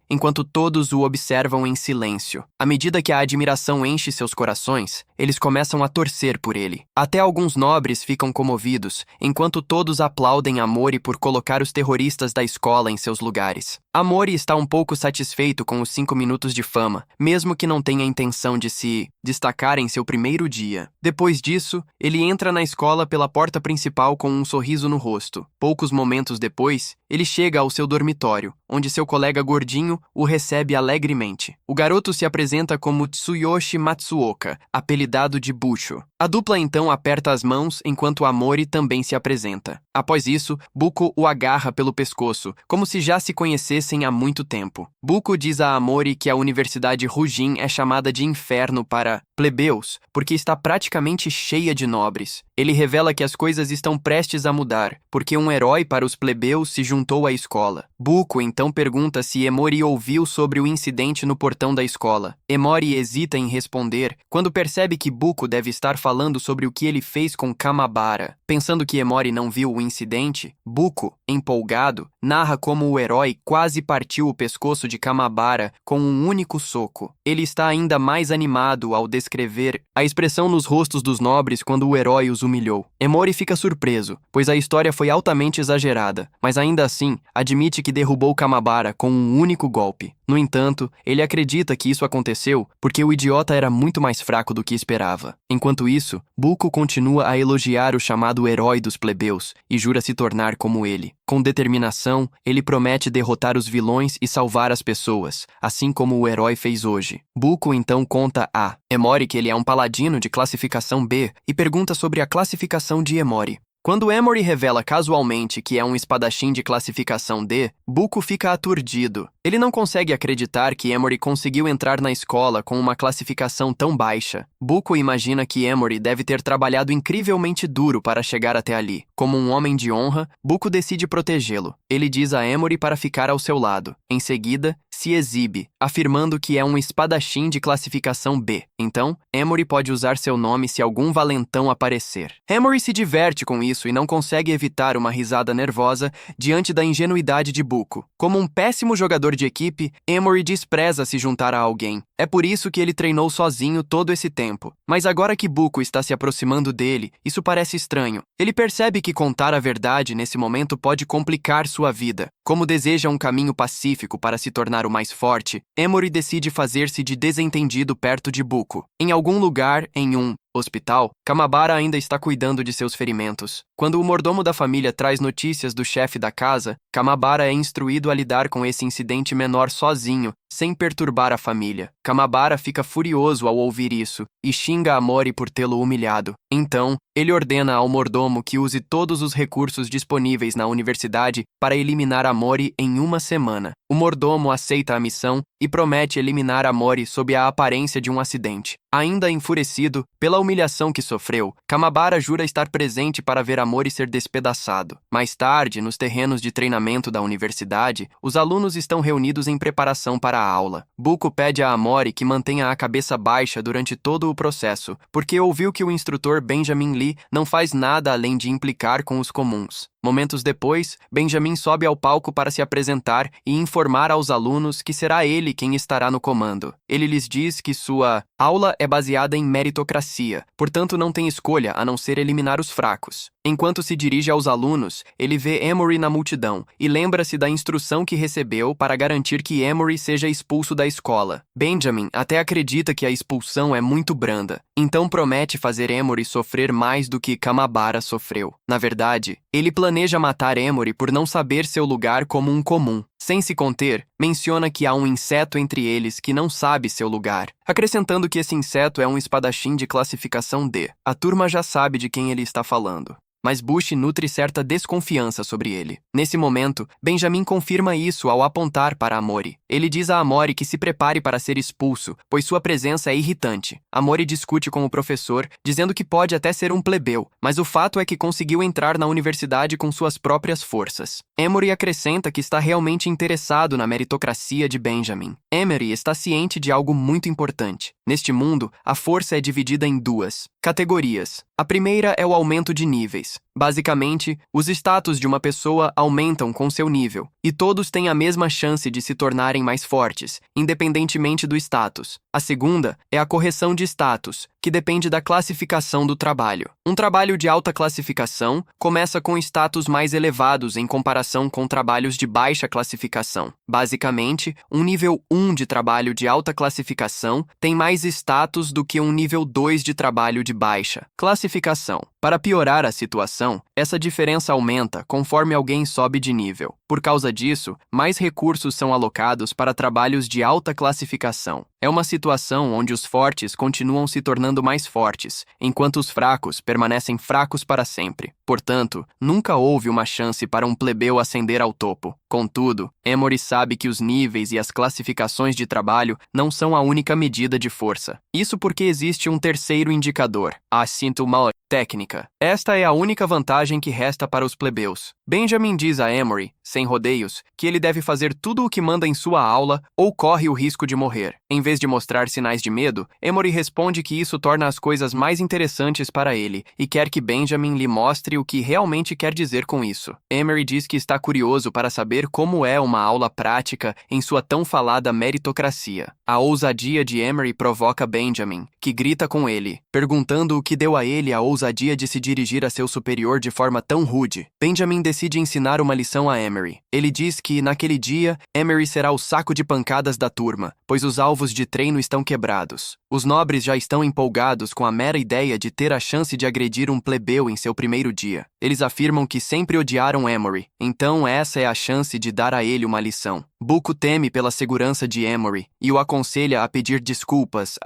enquanto todos o observam em silêncio. À medida que a admiração enche seus corações, eles começam a torcer por ele. Até alguns nobres ficam comovidos, enquanto todos aplaudem Amori por colocar os terroristas da escola em seus lugares. Amori está um pouco satisfeito com os 5 minutos de fama, mesmo que não tenha intenção de se destacar em seu primeiro dia. Depois disso, ele entra na escola pela porta principal com um sorriso no rosto. Poucos momentos depois, ele chega ao seu dormitório, onde seu colega gordinho o recebe alegremente. O garoto se apresenta como Tsuyoshi Matsuoka, apelidado de Busho. A dupla então aperta as mãos enquanto Amori também se apresenta. Após isso, Buko o agarra pelo pescoço, como se já se conhecessem há muito tempo. Buko diz a Amori que a Universidade Ryujin é chamada de inferno para plebeus, porque está praticamente cheia de nobres. Ele revela que as coisas estão prestes a mudar, porque um herói para os plebeus se juntou à escola. Buko então pergunta se Emori ouviu sobre o incidente no portão da escola. Emori hesita em responder quando percebe que Buko deve estar falando sobre o que ele fez com Kamabara. Pensando que Emori não viu o incidente, Buko, empolgado, narra como o herói quase partiu o pescoço de Kamabara com um único soco. Ele está ainda mais animado ao descrever a expressão nos rostos dos nobres quando o herói os humilhou. Emori fica surpreso, pois a história foi altamente exagerada, mas ainda assim admite que derrubou Kamabara com um único golpe. No entanto, ele acredita que isso aconteceu porque o idiota era muito mais fraco do que esperava. Enquanto isso, Buko continua a elogiar o chamado herói dos plebeus e jura se tornar como ele. Com determinação, ele promete derrotar os vilões e salvar as pessoas, assim como o herói fez hoje. Buko então conta a Emori que ele é um paladino de classificação B e pergunta sobre a classificação de Emori. Quando Emori revela casualmente que é um espadachim de classificação D, Buko fica aturdido. Ele não consegue acreditar que Emori conseguiu entrar na escola com uma classificação tão baixa. Buko imagina que Emori deve ter trabalhado incrivelmente duro para chegar até ali. Como um homem de honra, Buko decide protegê-lo. Ele diz a Emori para ficar ao seu lado. Em seguida, se exibe, afirmando que é um espadachim de classificação B. Então, Emori pode usar seu nome se algum valentão aparecer. Emori se diverte com isso e não consegue evitar uma risada nervosa diante da ingenuidade de Buko. Como um péssimo jogador de equipe, Emori despreza se juntar a alguém. É por isso que ele treinou sozinho todo esse tempo. Mas agora que Buko está se aproximando dele, isso parece estranho. Ele percebe que contar a verdade nesse momento pode complicar sua vida. Como deseja um caminho pacífico para se tornar o mais forte, Emori decide fazer-se de desentendido perto de Buko. Em algum lugar, em um hospital, Kamabara ainda está cuidando de seus ferimentos. Quando o mordomo da família traz notícias do chefe da casa, Kamabara é instruído a lidar com esse incidente menor sozinho, sem perturbar a família. Kamabara fica furioso ao ouvir isso e xinga a Mori por tê-lo humilhado. Então, ele ordena ao mordomo que use todos os recursos disponíveis na universidade para eliminar a Mori em uma semana. O mordomo aceita a missão e promete eliminar a Mori sob a aparência de um acidente. Ainda enfurecido pela humilhação que sofreu, Kamabara jura estar presente para ver a Mori ser despedaçado. Mais tarde, nos terrenos de treinamento da universidade, os alunos estão reunidos em preparação para a aula. Buko pede a Mori que mantenha a cabeça baixa durante todo o processo, porque ouviu que o instrutor Benjamin Lee não faz nada além de implicar com os comuns. Momentos depois, Benjamin sobe ao palco para se apresentar e informar aos alunos que será ele quem estará no comando. Ele lhes diz que sua aula é baseada em meritocracia, portanto não tem escolha a não ser eliminar os fracos. Enquanto se dirige aos alunos, ele vê Emory na multidão e lembra-se da instrução que recebeu para garantir que Emory seja expulso da escola. Benjamin até acredita que a expulsão é muito branda, então promete fazer Emory sofrer mais do que Kamabara sofreu. Na verdade, ele planeja matar Emory por não saber seu lugar como um comum. Sem se conter, menciona que há um inseto entre eles que não sabe seu lugar, acrescentando que esse inseto é um espadachim de classificação D. A turma já sabe de quem ele está falando, mas Bush nutre certa desconfiança sobre ele. Nesse momento, Benjamin confirma isso ao apontar para Amori. Ele diz a Amori que se prepare para ser expulso, pois sua presença é irritante. Amori discute com o professor, dizendo que pode até ser um plebeu, mas o fato é que conseguiu entrar na universidade com suas próprias forças. Emory acrescenta que está realmente interessado na meritocracia de Benjamin. Emory está ciente de algo muito importante. Neste mundo, a força é dividida em duas categorias. A primeira é o aumento de níveis. Basicamente, os status de uma pessoa aumentam com seu nível, e todos têm a mesma chance de se tornarem mais fortes, independentemente do status. A segunda é a correção de status, que depende da classificação do trabalho. Um trabalho de alta classificação começa com status mais elevados em comparação com trabalhos de baixa classificação. Basicamente, um nível 1 de trabalho de alta classificação tem mais status do que um nível 2 de trabalho de baixa classificação. Para piorar a situação, essa diferença aumenta conforme alguém sobe de nível. Por causa disso, mais recursos são alocados para trabalhos de alta classificação. É uma situação onde os fortes continuam se tornando mais fortes, enquanto os fracos permanecem fracos para sempre. Portanto, nunca houve uma chance para um plebeu ascender ao topo. Contudo, Emory sabe que os níveis e as classificações de trabalho não são a única medida de força. Isso porque existe um terceiro indicador, a sintomal técnica. Esta é a única vantagem que resta para os plebeus. Benjamin diz a Emory, sem rodeios, que ele deve fazer tudo o que manda em sua aula ou corre o risco de morrer. Em vez de mostrar sinais de medo, Emory responde que isso torna as coisas mais interessantes para ele e quer que Benjamin lhe mostre o que realmente quer dizer com isso. Emory diz que está curioso para saber como é uma aula prática em sua tão falada meritocracia. A ousadia de Emory provoca Benjamin, que grita com ele, perguntando o que deu a ele a ousadia de se dirigir a seu superior de forma tão rude. Benjamin decide ensinar uma lição a Emory. Ele diz que, naquele dia, Emory será o saco de pancadas da turma, pois os alvos de treino estão quebrados. Os nobres já estão empolgados com a mera ideia de ter a chance de agredir um plebeu em seu primeiro dia. Eles afirmam que sempre odiaram Emory, então essa é a chance de dar a ele uma lição. Buko teme pela segurança de Emory e o aconselha a pedir desculpas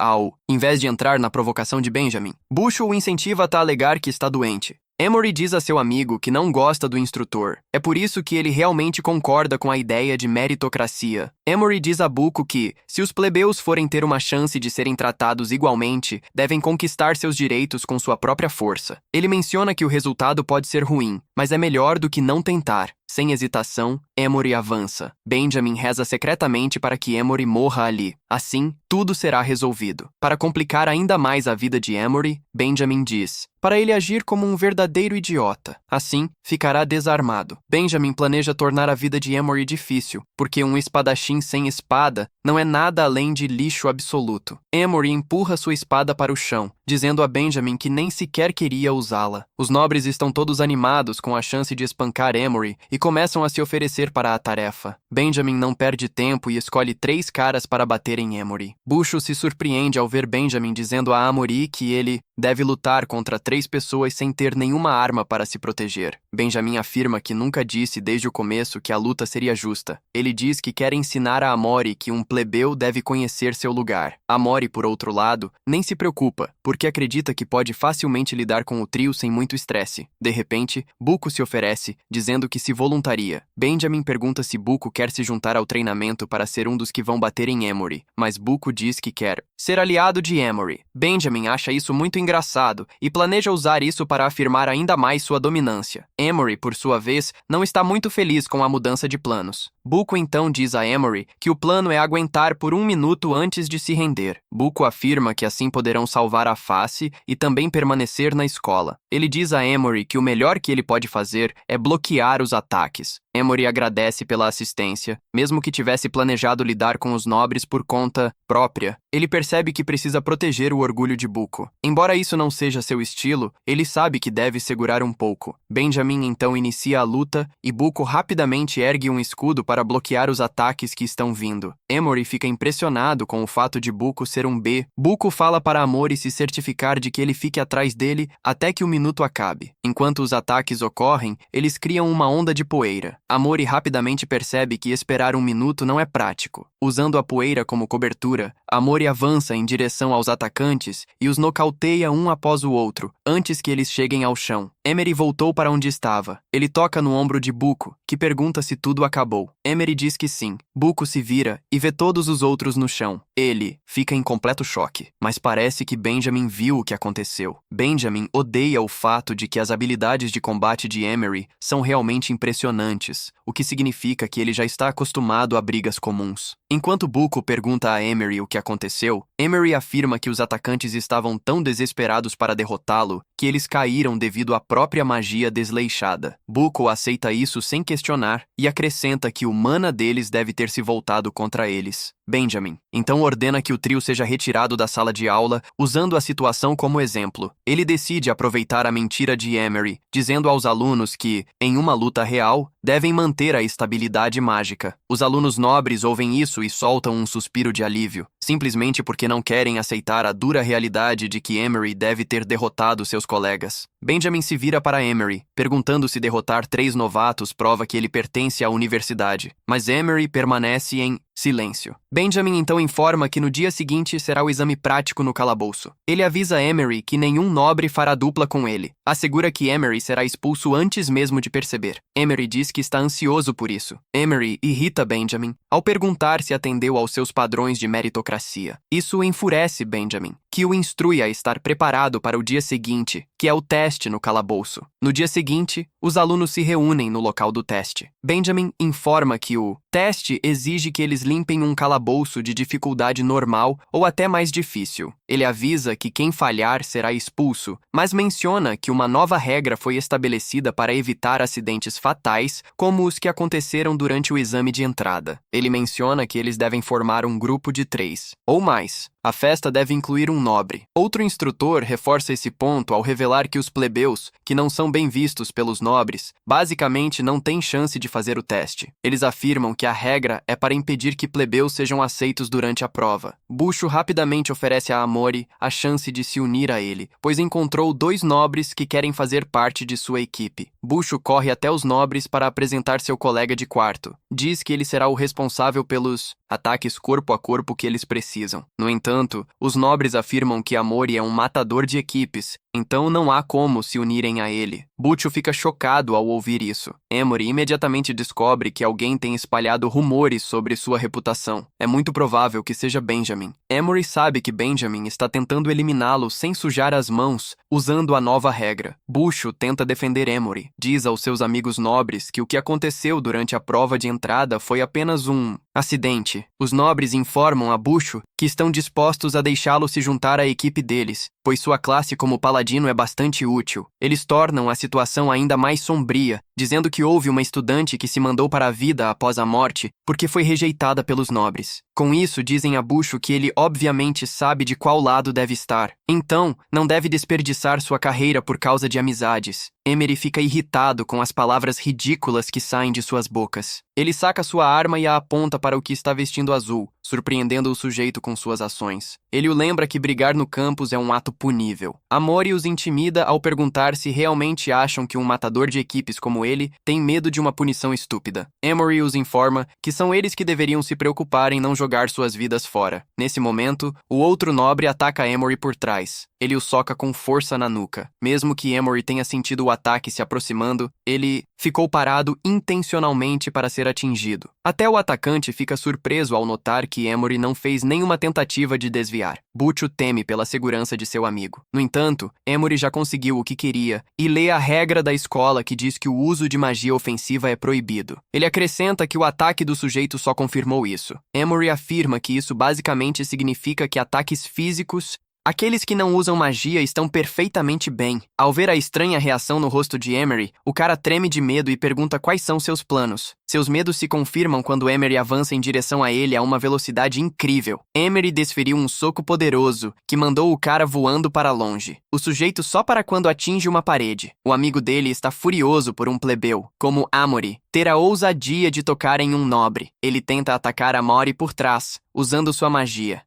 em vez de entrar na provocação de Benjamin. Busho o incentiva a alegar que está doente. Emory diz a seu amigo que não gosta do instrutor. É por isso que ele realmente concorda com a ideia de meritocracia. Emory diz a Buko que, se os plebeus forem ter uma chance de serem tratados igualmente, devem conquistar seus direitos com sua própria força. Ele menciona que o resultado pode ser ruim, mas é melhor do que não tentar. Sem hesitação, Emory avança. Benjamin reza secretamente para que Emory morra ali. Assim, tudo será resolvido. Para complicar ainda mais a vida de Emory, Benjamin diz, para ele agir como um verdadeiro idiota. Assim, ficará desarmado. Benjamin planeja tornar a vida de Emory difícil, porque um espadachim sem espada não é nada além de lixo absoluto. Emory empurra sua espada para o chão, dizendo a Benjamin que nem sequer queria usá-la. Os nobres estão todos animados com a chance de espancar Emory e começam a se oferecer para a tarefa. Benjamin não perde tempo e escolhe 3 caras para bater em Emory. Bushu se surpreende ao ver Benjamin dizendo a Amory que ele deve lutar contra 3 pessoas sem ter nenhuma arma para se proteger. Benjamin afirma que nunca disse desde o começo que a luta seria justa. Ele diz que quer ensinar a Amory que um plebeu deve conhecer seu lugar. Amory, por outro lado, nem se preocupa, porque acredita que pode facilmente lidar com o trio sem muito estresse. De repente, Buko se oferece, dizendo que se voluntaria. Benjamin pergunta se Buko quer se juntar ao treinamento para ser um dos que vão bater em Emory, mas Buko diz que quer ser aliado de Emory. Benjamin acha isso muito engraçado e planeja usar isso para afirmar ainda mais sua dominância. Emory, por sua vez, não está muito feliz com a mudança de planos. Buko então diz a Emory que o plano é aguentar por 1 minuto antes de se render. Buko afirma que assim poderão salvar a face e também permanecer na escola. Ele diz a Emory que o melhor que ele pode fazer é bloquear os ataques. Emory agradece pela assistência, mesmo que tivesse planejado lidar com os nobres por conta própria. Ele percebe que precisa proteger o orgulho de Buko. Embora isso não seja seu estilo, ele sabe que deve segurar um pouco. Benjamin então inicia a luta e Buko rapidamente ergue um escudo para bloquear os ataques que estão vindo. Emory fica impressionado com o fato de Buko ser um B. Buko fala para Amory se certificar de que ele fique atrás dele até que o minuto acabe. Enquanto os ataques ocorrem, eles criam uma onda de poeira. Amory rapidamente percebe que esperar 1 minuto não é prático. Usando a poeira como cobertura, Amory avança em direção aos atacantes e os nocauteia um após o outro, antes que eles cheguem ao chão. Emery voltou para onde estava. Ele toca no ombro de Buko, que pergunta se tudo acabou. Emery diz que sim. Buko se vira e vê todos os outros no chão. Ele fica em completo choque, mas parece que Benjamin viu o que aconteceu. Benjamin odeia o fato de que as habilidades de combate de Emery são realmente impressionantes, o que significa que ele já está acostumado a brigas comuns. Enquanto Buko pergunta a Emery o que aconteceu, Emery afirma que os atacantes estavam tão desesperados para derrotá-lo que eles caíram devido à própria magia desleixada. Buko aceita isso sem questionar e acrescenta que o mana deles deve ter se voltado contra eles. Benjamin então ordena que o trio seja retirado da sala de aula, usando a situação como exemplo. Ele decide aproveitar a mentira de Emery, dizendo aos alunos que, em uma luta real, devem manter a estabilidade mágica. Os alunos nobres ouvem isso e soltam um suspiro de alívio, simplesmente porque não querem aceitar a dura realidade de que Emery deve ter derrotado seus colegas. Benjamin se vira para Emery, perguntando se derrotar 3 novatos prova que ele pertence à universidade, mas Emery permanece em silêncio. Benjamin então informa que no dia seguinte será o exame prático no calabouço. Ele avisa Emery que nenhum nobre fará dupla com ele. Assegura que Emery será expulso antes mesmo de perceber. Emery diz que está ansioso por isso. Emery irrita Benjamin ao perguntar se atendeu aos seus padrões de meritocracia. Isso enfurece Benjamin, que o instrui a estar preparado para o dia seguinte, que é o teste no calabouço. No dia seguinte, os alunos se reúnem no local do teste. Benjamin informa que o teste exige que eles limpem um calabouço de dificuldade normal ou até mais difícil. Ele avisa que quem falhar será expulso, mas menciona que uma nova regra foi estabelecida para evitar acidentes fatais, como os que aconteceram durante o exame de entrada. Ele menciona que eles devem formar um grupo de 3 ou mais. A festa deve incluir um nobre. Outro instrutor reforça esse ponto ao revelar que os plebeus, que não são bem vistos pelos nobres, basicamente não têm chance de fazer o teste. Eles afirmam que a regra é para impedir que plebeus sejam aceitos durante a prova. Bushu rapidamente oferece a Amory a chance de se unir a ele, pois encontrou 2 nobres que querem fazer parte de sua equipe. Bushu corre até os nobres para apresentar seu colega de quarto. Diz que ele será o responsável pelos ataques corpo a corpo que eles precisam. No entanto, os nobres afirmam que Amory é um matador de equipes, então não há como se unirem a ele. Bushu fica chocado ao ouvir isso. Emory imediatamente descobre que alguém tem espalhado rumores sobre sua reputação. É muito provável que seja Benjamin. Emory sabe que Benjamin está tentando eliminá-lo sem sujar as mãos, usando a nova regra. Bushu tenta defender Emory. Diz aos seus amigos nobres que o que aconteceu durante a prova de entrada foi apenas um acidente. Os nobres informam a Bushu que estão dispostos a deixá-lo se juntar à equipe deles, pois sua classe como paladino é bastante útil. Eles tornam a situação ainda mais sombria, dizendo que houve uma estudante que se mandou para a vida após a morte porque foi rejeitada pelos nobres. Com isso, dizem a Bushu que ele obviamente sabe de qual lado deve estar. Então, não deve desperdiçar sua carreira por causa de amizades. Emery fica irritado com as palavras ridículas que saem de suas bocas. Ele saca sua arma e a aponta para o que está vestindo azul, surpreendendo o sujeito com suas ações. Ele o lembra que brigar no campus é um ato punível. Amory os intimida ao perguntar se realmente acham que um matador de equipes como ele tem medo de uma punição estúpida. Emory os informa que são eles que deveriam se preocupar em não jogar suas vidas fora. Nesse momento, o outro nobre ataca Emory por trás. Ele o soca com força na nuca. Mesmo que Emory tenha sentido o ataque se aproximando, ele ficou parado intencionalmente para ser atingido. Até o atacante fica surpreso ao notar que Emory não fez nenhuma tentativa de desviar. Butch o teme pela segurança de seu amigo. No entanto, Emory já conseguiu o que queria e lê a regra da escola que diz que o uso de magia ofensiva é proibido. Ele acrescenta que o ataque do sujeito só confirmou isso. Emory afirma que isso basicamente significa que ataques físicos aqueles que não usam magia estão perfeitamente bem. Ao ver a estranha reação no rosto de Emery, o cara treme de medo e pergunta quais são seus planos. Seus medos se confirmam quando Emery avança em direção a ele a uma velocidade incrível. Emery desferiu um soco poderoso, que mandou o cara voando para longe. O sujeito só para quando atinge uma parede. O amigo dele está furioso por um plebeu, como Amory, ter a ousadia de tocar em um nobre. Ele tenta atacar Amory por trás, usando sua magia.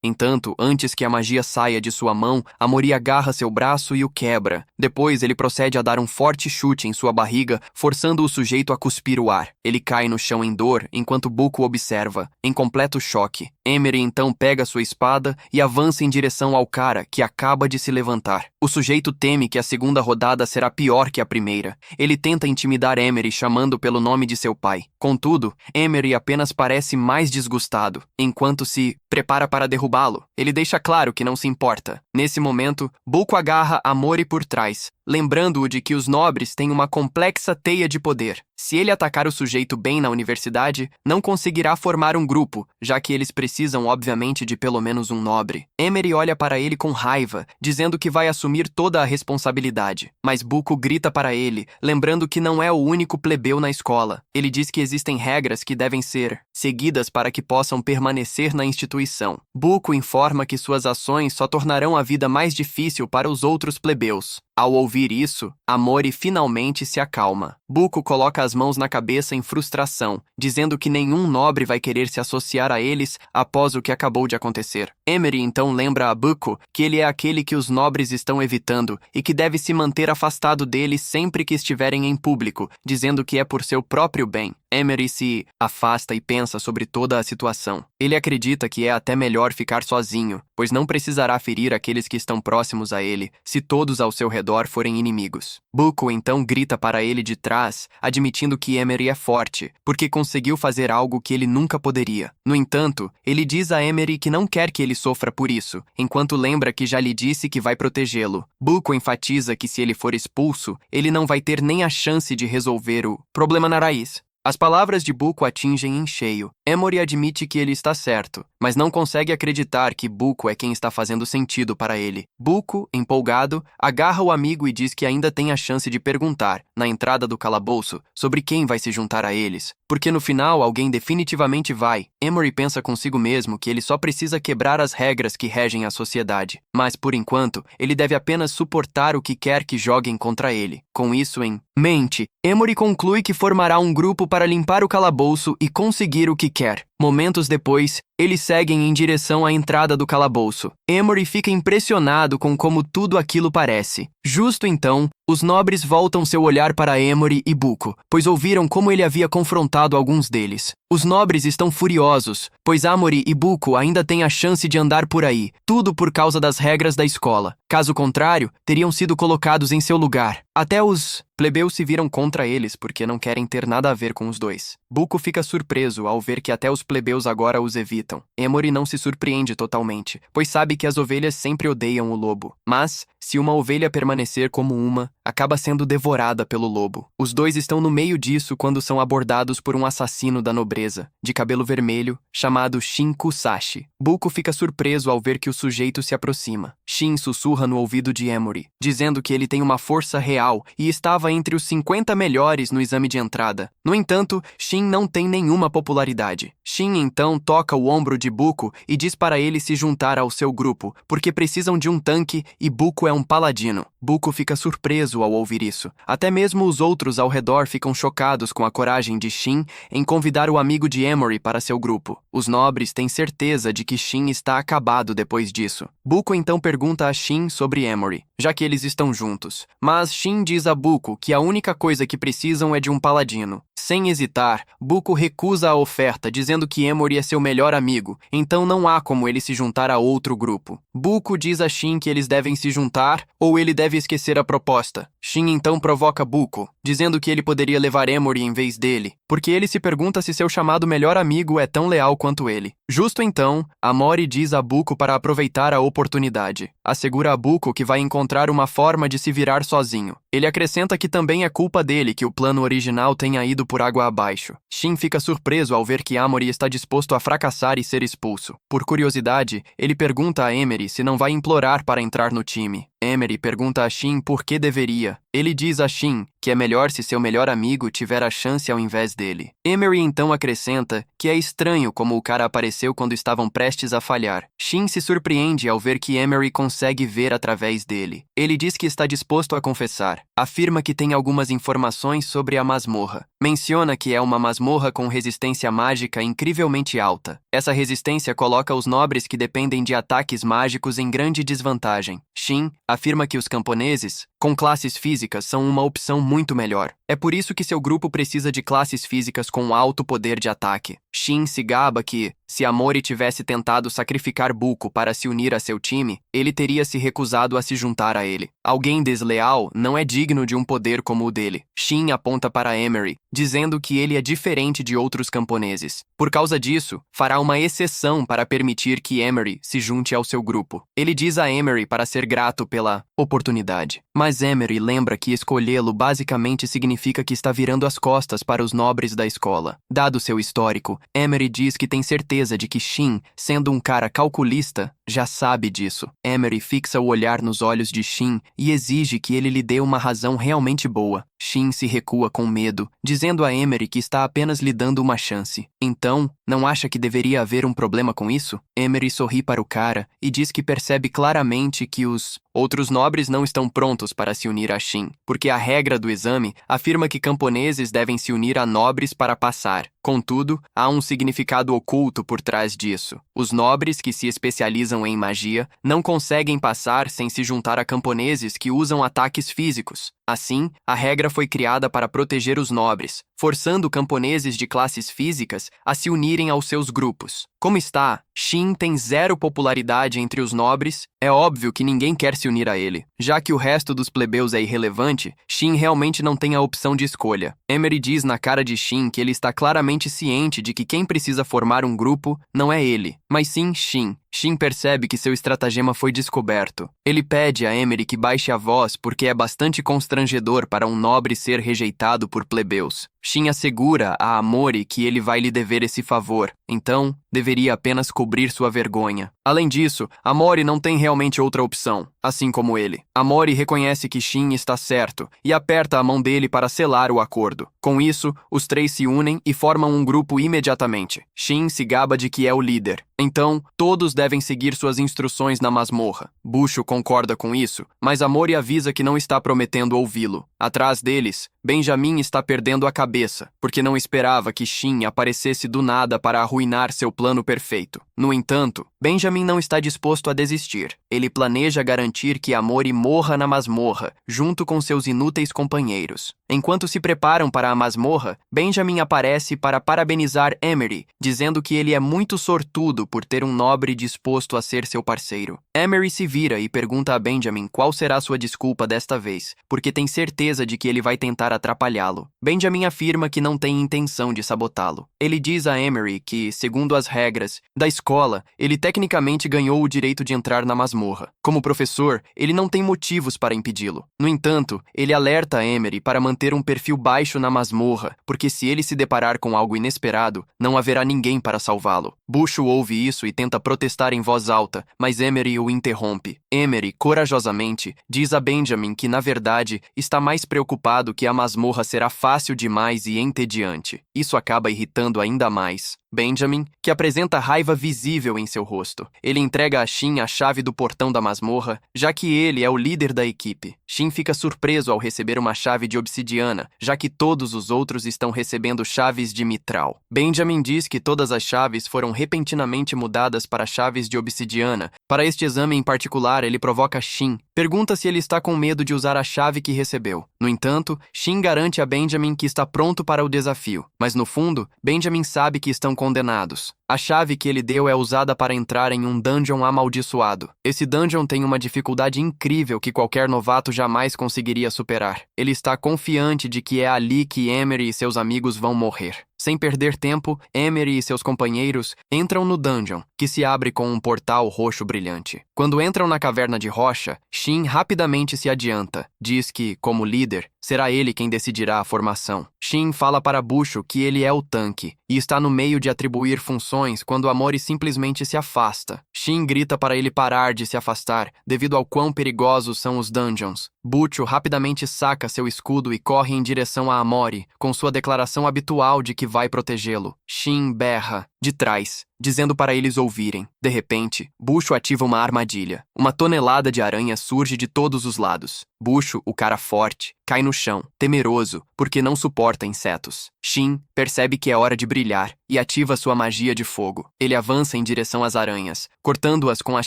Entanto, antes que a magia saia de sua mão, Amory agarra seu braço e o quebra. Depois, ele procede a dar um forte chute em sua barriga, forçando o sujeito a cuspir o ar. Ele cai no chão em dor, enquanto Bucco observa, em completo choque. Emery então pega sua espada e avança em direção ao cara, que acaba de se levantar. O sujeito teme que a segunda rodada será pior que a primeira. Ele tenta intimidar Emery chamando pelo nome de seu pai. Contudo, Emery apenas parece mais desgostado, enquanto se prepara para derrubá-lo. Ele deixa claro que não se importa. Nesse momento, Bucco agarra Amory por trás, lembrando-o de que os nobres têm uma complexa teia de poder. Se ele atacar o sujeito bem na universidade, não conseguirá formar um grupo, já que eles precisam, obviamente, de pelo menos um nobre. Emery olha para ele com raiva, dizendo que vai assumir toda a responsabilidade. Mas Bucco grita para ele, lembrando que não é o único plebeu na escola. Ele diz que existem regras que devem ser seguidas para que possam permanecer na instituição. Bucco informa que suas ações só tornarão a vida mais difícil para os outros plebeus. Ao ouvir isso, Amory finalmente se acalma. Bucco coloca as mãos na cabeça em frustração, dizendo que nenhum nobre vai querer se associar a eles após o que acabou de acontecer. Emery então lembra a Bucco que ele é aquele que os nobres estão evitando e que deve se manter afastado deles sempre que estiverem em público, dizendo que é por seu próprio bem. Emery se afasta e pensa sobre toda a situação. Ele acredita que é até melhor ficar sozinho, pois não precisará ferir aqueles que estão próximos a ele, se todos ao seu redor forem inimigos. Bucco então grita para ele de trás, admitindo que Emery é forte, porque conseguiu fazer algo que ele nunca poderia. No entanto, ele diz a Emery que não quer que ele sofra por isso, enquanto lembra que já lhe disse que vai protegê-lo. Bucco enfatiza que se ele for expulso, ele não vai ter nem a chance de resolver o problema na raiz. As palavras de Bucco atingem em cheio. Emory admite que ele está certo, mas não consegue acreditar que Bucco é quem está fazendo sentido para ele. Bucco, empolgado, agarra o amigo e diz que ainda tem a chance de perguntar, na entrada do calabouço, sobre quem vai se juntar a eles. Porque no final alguém definitivamente vai. Emory pensa consigo mesmo que ele só precisa quebrar as regras que regem a sociedade. Mas, por enquanto, ele deve apenas suportar o que quer que joguem contra ele. Com isso em mente, Emory conclui que formará um grupo para limpar o calabouço e conseguir o que quer. Momentos depois, eles seguem em direção à entrada do calabouço. Emory fica impressionado com como tudo aquilo parece. Justo então, os nobres voltam seu olhar para Emory e Bucco, pois ouviram como ele havia confrontado alguns deles. Os nobres estão furiosos, pois Amory e Bucco ainda têm a chance de andar por aí, tudo por causa das regras da escola. Caso contrário, teriam sido colocados em seu lugar. Até os plebeus se viram contra eles porque não querem ter nada a ver com os dois. Bucco fica surpreso ao ver que até os plebeus agora os evitam. Emory não se surpreende totalmente, pois sabe que as ovelhas sempre odeiam o lobo. Mas, se uma ovelha permanecer como uma, acaba sendo devorada pelo lobo. Os dois estão no meio disso quando são abordados por um assassino da nobreza, de cabelo vermelho, chamado Shin Kusashi. Buko fica surpreso ao ver que o sujeito se aproxima. Shin sussurra no ouvido de Emory, dizendo que ele tem uma força real e estava entre os 50 melhores no exame de entrada. No entanto, Shin não tem nenhuma popularidade. Shin então toca o ombro de Buko e diz para ele se juntar ao seu grupo, porque precisam de um tanque e Buko é um paladino. Buko fica surpreso ao ouvir isso. Até mesmo os outros ao redor ficam chocados com a coragem de Shin em convidar o amigo de Emory para seu grupo. Os nobres têm certeza de que Shin está acabado depois disso. Buko então pergunta a Shin sobre Emory, já que eles estão juntos. Mas Shin diz a Buko que a única coisa que precisam é de um paladino. Sem hesitar, Buko recusa a oferta, dizendo que Emory é seu melhor amigo, então não há como ele se juntar a outro grupo. Buko diz a Shin que eles devem se juntar ou ele deve esquecer a proposta. Shin então provoca Buko, dizendo que ele poderia levar Emory em vez dele, porque ele se pergunta se seu chamado melhor amigo é tão leal quanto ele. Justo então, Amori diz a Buko para aproveitar a oportunidade. Assegura a Buko que vai encontrar uma forma de se virar sozinho. Ele acrescenta que também é culpa dele que o plano original tenha ido por água abaixo. Shin fica surpreso ao ver que Amori está disposto a fracassar e ser expulso. Por curiosidade, ele pergunta a Emery se não vai implorar para entrar no time. Emery pergunta a Shin por que deveria. Ele diz a Shin que é melhor se seu melhor amigo tiver a chance ao invés dele. Emery então acrescenta que é estranho como o cara apareceu quando estavam prestes a falhar. Shin se surpreende ao ver que Emery consegue ver através dele. Ele diz que está disposto a confessar. Afirma que tem algumas informações sobre a masmorra. Menciona que é uma masmorra com resistência mágica incrivelmente alta. Essa resistência coloca os nobres que dependem de ataques mágicos em grande desvantagem. Shin afirma que os camponeses, com classes físicas, são uma opção muito melhor. É por isso que seu grupo precisa de classes físicas com alto poder de ataque. Shin se gaba que, se Amori tivesse tentado sacrificar Buko para se unir a seu time, ele teria se recusado a se juntar a ele. Alguém desleal não é digno de um poder como o dele. Shin aponta para Emery, dizendo que ele é diferente de outros camponeses. Por causa disso, fará uma exceção para permitir que Emery se junte ao seu grupo. Ele diz a Emery para ser grato pela oportunidade. Mas Emery lembra que escolhê-lo basicamente significa que está virando as costas para os nobres da escola. Dado seu histórico, Emery diz que tem certeza de que Shin, sendo um cara calculista, já sabe disso. Emery fixa o olhar nos olhos de Shin e exige que ele lhe dê uma razão realmente boa. Shin se recua com medo, dizendo a Emery que está apenas lhe dando uma chance. Então, não acha que deveria haver um problema com isso? Emery sorri para o cara e diz que percebe claramente que os outros nobres não estão prontos para se unir a Shin, porque a regra do exame afirma que camponeses devem se unir a nobres para passar. Contudo, há um significado oculto por trás disso. Os nobres que se especializam em magia não conseguem passar sem se juntar a camponeses que usam ataques físicos. Assim, a regra foi criada para proteger os nobres, forçando camponeses de classes físicas a se unirem aos seus grupos. Como está, Shin tem zero popularidade entre os nobres, é óbvio que ninguém quer se unir a ele. Já que o resto dos plebeus é irrelevante, Shin realmente não tem a opção de escolha. Emery diz na cara de Shin que ele está claramente ciente de que quem precisa formar um grupo não é ele, mas sim Shin. Shin percebe que seu estratagema foi descoberto. Ele pede a Emery que baixe a voz porque é bastante constrangedor para um nobre ser rejeitado por plebeus. Shin assegura a Amori que ele vai lhe dever esse favor, então deveria apenas cobrir sua vergonha. Além disso, Amori não tem realmente outra opção, assim como ele. Amori reconhece que Shin está certo e aperta a mão dele para selar o acordo. Com isso, os três se unem e formam um grupo imediatamente. Shin se gaba de que é o líder. Então, todos devem seguir suas instruções na masmorra. Busho concorda com isso, mas Amori avisa que não está prometendo ouvi-lo. Atrás deles, Benjamin está perdendo a cabeça, porque não esperava que Shin aparecesse do nada para arruinar seu plano perfeito. No entanto, Benjamin não está disposto a desistir. Ele planeja garantir que Amori morra na masmorra, junto com seus inúteis companheiros. Enquanto se preparam para a masmorra, Benjamin aparece para parabenizar Emery, dizendo que ele é muito sortudo por ter um nobre disposto a ser seu parceiro. Emery se vira e pergunta a Benjamin qual será sua desculpa desta vez, porque tem certeza de que ele vai tentar atrapalhá-lo. Benjamin afirma que não tem intenção de sabotá-lo. Ele diz a Emery que, segundo as regras da escola, ele tecnicamente ganhou o direito de entrar na masmorra. Como professor, ele não tem motivos para impedi-lo. No entanto, ele alerta Emery para manter um perfil baixo na masmorra, porque se ele se deparar com algo inesperado, não haverá ninguém para salvá-lo. Bushu ouve isso e tenta protestar em voz alta, mas Emery o interrompe. Emery, corajosamente, diz a Benjamin que, na verdade, está mais preocupado que a masmorra será fácil demais e entediante. Isso acaba irritando ainda mais Benjamin, que apresenta raiva visível em seu rosto. Ele entrega a Shin a chave do portão da masmorra, já que ele é o líder da equipe. Shin fica surpreso ao receber uma chave de obsidiana, já que todos os outros estão recebendo chaves de mitral. Benjamin diz que todas as chaves foram repentinamente mudadas para chaves de obsidiana. Para este exame em particular, ele provoca Shin. Pergunta se ele está com medo de usar a chave que recebeu. No entanto, Shin garante a Benjamin que está pronto para o desafio, mas no fundo, Benjamin sabe que estão condenados. A chave que ele deu é usada para entrar em um dungeon amaldiçoado. Esse dungeon tem uma dificuldade incrível que qualquer novato jamais conseguiria superar. Ele está confiante de que é ali que Emery e seus amigos vão morrer. Sem perder tempo, Emery e seus companheiros entram no dungeon, que se abre com um portal roxo brilhante. Quando entram na caverna de rocha, Shin rapidamente se adianta. Diz que, como líder, será ele quem decidirá a formação. Shin fala para Bushu que ele é o tanque, e está no meio de atribuir funções quando Amori simplesmente se afasta. Shin grita para ele parar de se afastar, devido ao quão perigosos são os dungeons. Bushu rapidamente saca seu escudo e corre em direção a Amori, com sua declaração habitual de que vai protegê-lo. Shin berra de trás, dizendo para eles ouvirem. De repente, Bushu ativa uma armadilha. Uma tonelada de aranhas surge de todos os lados. Bushu, o cara forte, cai no chão, temeroso, porque não suporta insetos. Shin percebe que é hora de brilhar e ativa sua magia de fogo. Ele avança em direção às aranhas, cortando-as com as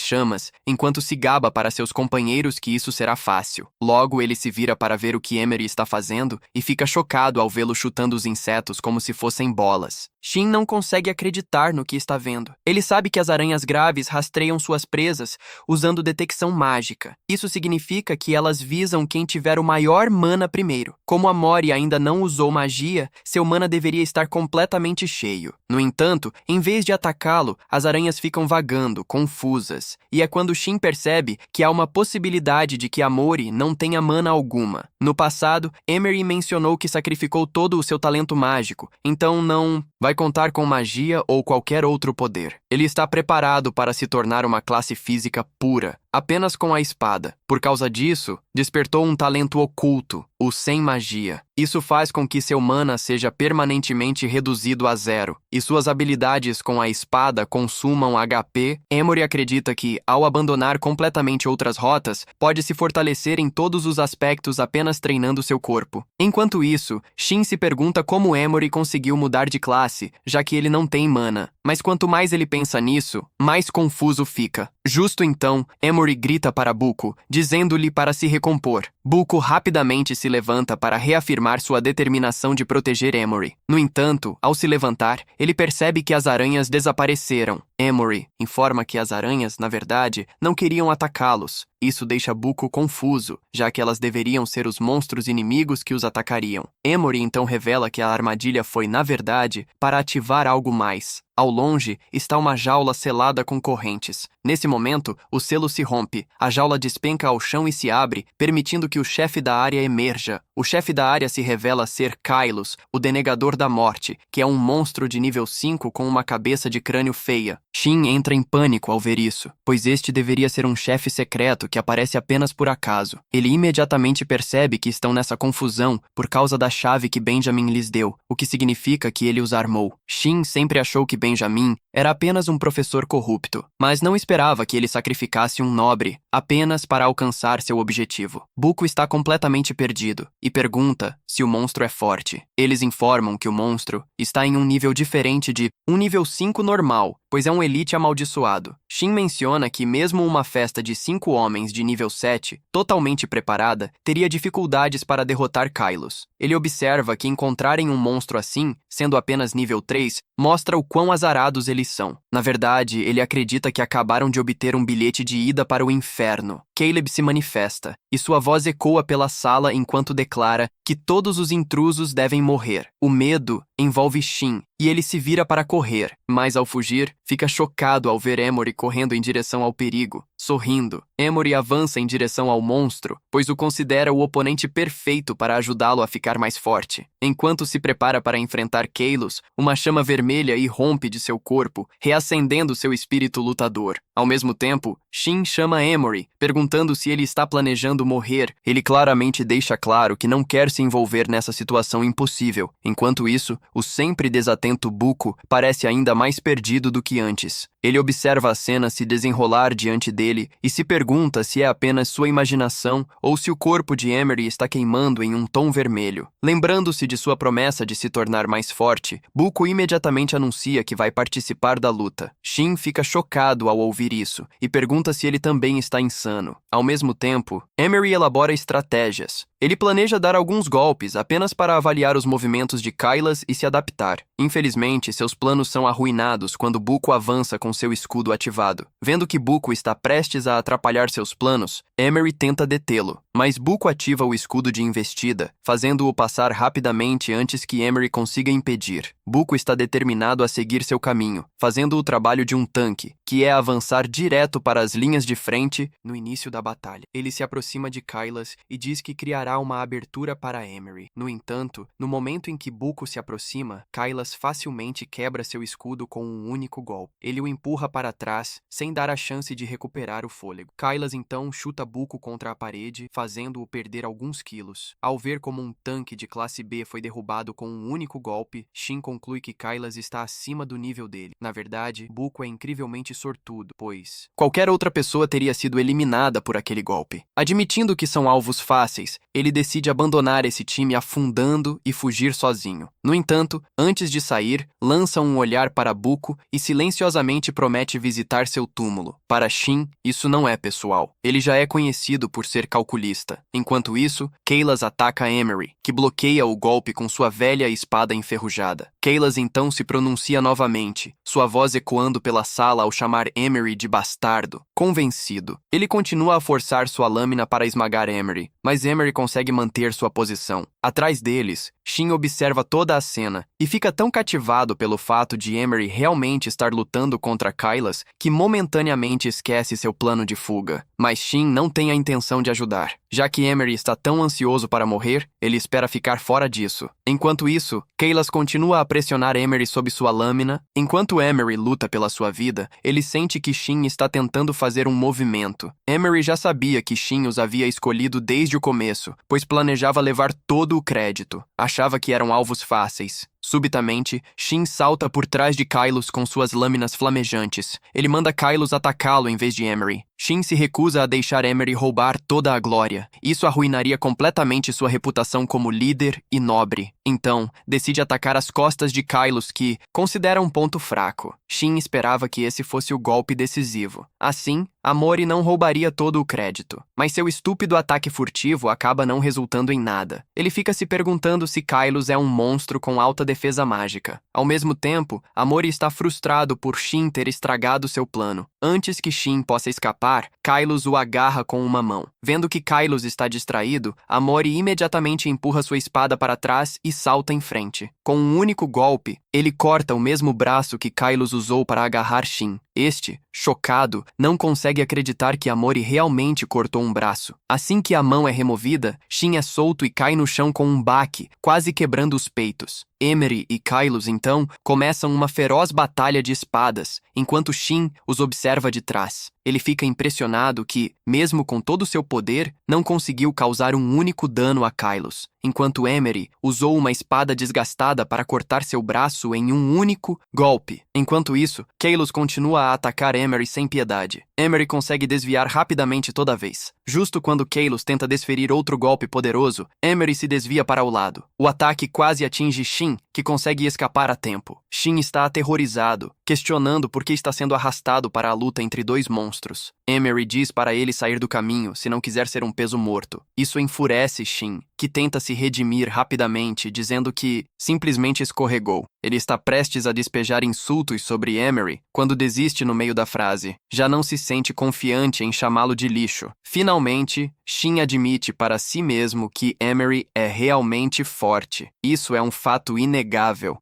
chamas, enquanto se gaba para seus companheiros que isso será fácil. Logo, ele se vira para ver o que Emery está fazendo e fica chocado ao vê-lo chutando os insetos como se fossem bolas. Shin não consegue acreditar no que está vendo. Ele sabe que as aranhas graves rastreiam suas presas usando detecção mágica. Isso significa que elas visam quem tiver o maior mana primeiro. Como Amori ainda não usou magia, seu mana deveria estar completamente cheio. No entanto, em vez de atacá-lo, as aranhas ficam vagando, confusas. E é quando Shin percebe que há uma possibilidade de que Amori não tenha mana alguma. No passado, Emery mencionou que sacrificou todo o seu talento mágico, então não vai contar com magia ou qualquer outro poder. Ele está preparado para se tornar uma classe física pura, apenas com a espada. Por causa disso, despertou um talento oculto, o sem magia. Isso faz com que seu mana seja permanentemente reduzido a 0, e suas habilidades com a espada consumam HP. Emory acredita que, ao abandonar completamente outras rotas, pode se fortalecer em todos os aspectos apenas treinando seu corpo. Enquanto isso, Shin se pergunta como Emory conseguiu mudar de classe, já que ele não tem mana. Mas quanto mais ele pensa nisso, mais confuso fica. Justo então, Emory grita para Buko, dizendo-lhe para se recompor. Buko rapidamente se levanta para reafirmar sua determinação de proteger Emory. No entanto, ao se levantar, ele percebe que as aranhas desapareceram. Emory informa que as aranhas, na verdade, não queriam atacá-los. Isso deixa Buko confuso, já que elas deveriam ser os monstros inimigos que os atacariam. Emory então revela que a armadilha foi, na verdade, para ativar algo mais. Ao longe, está uma jaula selada com correntes. Nesse momento, o selo se rompe, a jaula despenca ao chão e se abre, permitindo que o chefe da área emerja. O chefe da área se revela ser Kylos, o Denegador da Morte, que é um monstro de nível 5 com uma cabeça de crânio feia. Shin entra em pânico ao ver isso, pois este deveria ser um chefe secreto que aparece apenas por acaso. Ele imediatamente percebe que estão nessa confusão por causa da chave que Benjamin lhes deu, o que significa que ele os armou. Shin sempre achou que Benjamin era apenas um professor corrupto, mas não esperava que ele sacrificasse um nobre apenas para alcançar seu objetivo. Buko está completamente perdido e pergunta se o monstro é forte. Eles informam que o monstro está em um nível diferente de um nível 5 normal, pois é um elite amaldiçoado. Shin menciona que mesmo uma festa de 5 homens de nível 7, totalmente preparada, teria dificuldades para derrotar Kylos. Ele observa que encontrarem um monstro assim, sendo apenas nível 3, mostra o quão azarados eles são. Na verdade, ele acredita que acabaram de obter um bilhete de ida para o inferno. Caleb se manifesta, e sua voz ecoa pela sala enquanto declara que todos os intrusos devem morrer. O medo envolve Shin, e ele se vira para correr, mas ao fugir, fica chocado ao ver Emory correndo em direção ao perigo. Sorrindo, Emory avança em direção ao monstro, pois o considera o oponente perfeito para ajudá-lo a ficar mais forte. Enquanto se prepara para enfrentar Kalos, uma chama vermelha irrompe de seu corpo, reacendendo seu espírito lutador. Ao mesmo tempo, Shin chama Emory, perguntando se ele está planejando morrer. Ele claramente deixa claro que não quer se envolver nessa situação impossível. Enquanto isso, o sempre desatento Buko parece ainda mais perdido do que antes. Ele observa a cena se desenrolar diante dele e se pergunta se é apenas sua imaginação ou se o corpo de Emery está queimando em um tom vermelho. Lembrando-se de sua promessa de se tornar mais forte, Buko imediatamente anuncia que vai participar da luta. Shin fica chocado ao ouvir isso e pergunta se ele também está insano. Ao mesmo tempo, Emery elabora estratégias. Ele planeja dar alguns golpes apenas para avaliar os movimentos de Kailas e se adaptar. Infelizmente, seus planos são arruinados quando Buko avança com seu escudo ativado. Vendo que Buko está prestes a atrapalhar seus planos, Emery tenta detê-lo, mas Buko ativa o escudo de investida, fazendo-o passar rapidamente antes que Emery consiga impedir. Buko está determinado a seguir seu caminho, fazendo o trabalho de um tanque, que é avançar direto para as linhas de frente no início da batalha. Ele se aproxima de Kailas e diz que criará uma abertura para Emery. No entanto, no momento em que Buko se aproxima, Kailas facilmente quebra seu escudo com um único golpe. Ele o empurra para trás, sem dar a chance de recuperar o fôlego. Kailas então chuta Buko contra a parede, fazendo-o perder alguns quilos. Ao ver como um tanque de classe B foi derrubado com um único golpe, Shin conclui que Kailas está acima do nível dele. Na verdade, Buko é incrivelmente sortudo, pois qualquer outra pessoa teria sido eliminada por aquele golpe. Admitindo que são alvos fáceis, ele decide abandonar esse time afundando e fugir sozinho. No entanto, antes de sair, lança um olhar para Buko e silenciosamente promete visitar seu túmulo. Para Shin, isso não é pessoal. Ele já é conhecido por ser calculista. Enquanto isso, Kailas ataca Emery, que bloqueia o golpe com sua velha espada enferrujada. Kailas então se pronuncia novamente, sua voz ecoando pela sala ao chamar Emery de bastardo. Convencido, ele continua a forçar sua lâmina para esmagar Emery, mas Emery consegue manter sua posição. Atrás deles, Shin observa toda a cena e fica tão cativado pelo fato de Emery realmente estar lutando contra Kailas que momentaneamente esquece seu plano de fuga. Mas Shin não tem a intenção de ajudar. Já que Emery está tão ansioso para morrer, ele espera ficar fora disso. Enquanto isso, Kailas continua a pressionar Emery sob sua lâmina. Enquanto Emery luta pela sua vida, ele sente que Shin está tentando fazer um movimento. Emery já sabia que Shin os havia escolhido desde o começo, pois planejava levar todo o crédito. Achava que eram alvos fáceis. Subitamente, Shin salta por trás de Kailos com suas lâminas flamejantes. Ele manda Kailos atacá-lo em vez de Emery. Shin se recusa a deixar Emery roubar toda a glória. Isso arruinaria completamente sua reputação como líder e nobre. Então, decide atacar as costas de Kailos, que considera um ponto fraco. Shin esperava que esse fosse o golpe decisivo. Assim, Amori não roubaria todo o crédito. Mas seu estúpido ataque furtivo acaba não resultando em nada. Ele fica se perguntando se Kailos é um monstro com alta defesa mágica. Ao mesmo tempo, Amori está frustrado por Shin ter estragado seu plano. Antes que Shin possa escapar, Kailos o agarra com uma mão. Vendo que Kailos está distraído, Amori imediatamente empurra sua espada para trás e salta em frente. Com um único golpe, ele corta o mesmo braço que Kailos usou para agarrar Shin. Este, chocado, não consegue acreditar que Amori realmente cortou um braço. Assim que a mão é removida, Shin é solto e cai no chão com um baque, quase quebrando os peitos. Emery e Kailos, então, começam uma feroz batalha de espadas, enquanto Shin os observa de trás. Ele fica impressionado que, mesmo com todo o seu poder, não conseguiu causar um único dano a Kailos, enquanto Emery usou uma espada desgastada para cortar seu braço em um único golpe. Enquanto isso, Kailos continua a atacar Emery sem piedade. Emery consegue desviar rapidamente toda vez. Justo quando Kailos tenta desferir outro golpe poderoso, Emery se desvia para o lado. O ataque quase atinge Shin, que consegue escapar a tempo. Shin está aterrorizado, questionando por que está sendo arrastado para a luta entre dois monstros. Emery diz para ele sair do caminho se não quiser ser um peso morto. Isso enfurece Shin, que tenta se redimir rapidamente, dizendo que simplesmente escorregou. Ele está prestes a despejar insultos sobre Emery quando desiste no meio da frase. Já não se sente confiante em chamá-lo de lixo. Finalmente, Shin admite para si mesmo que Emery é realmente forte. Isso é um fato inegável.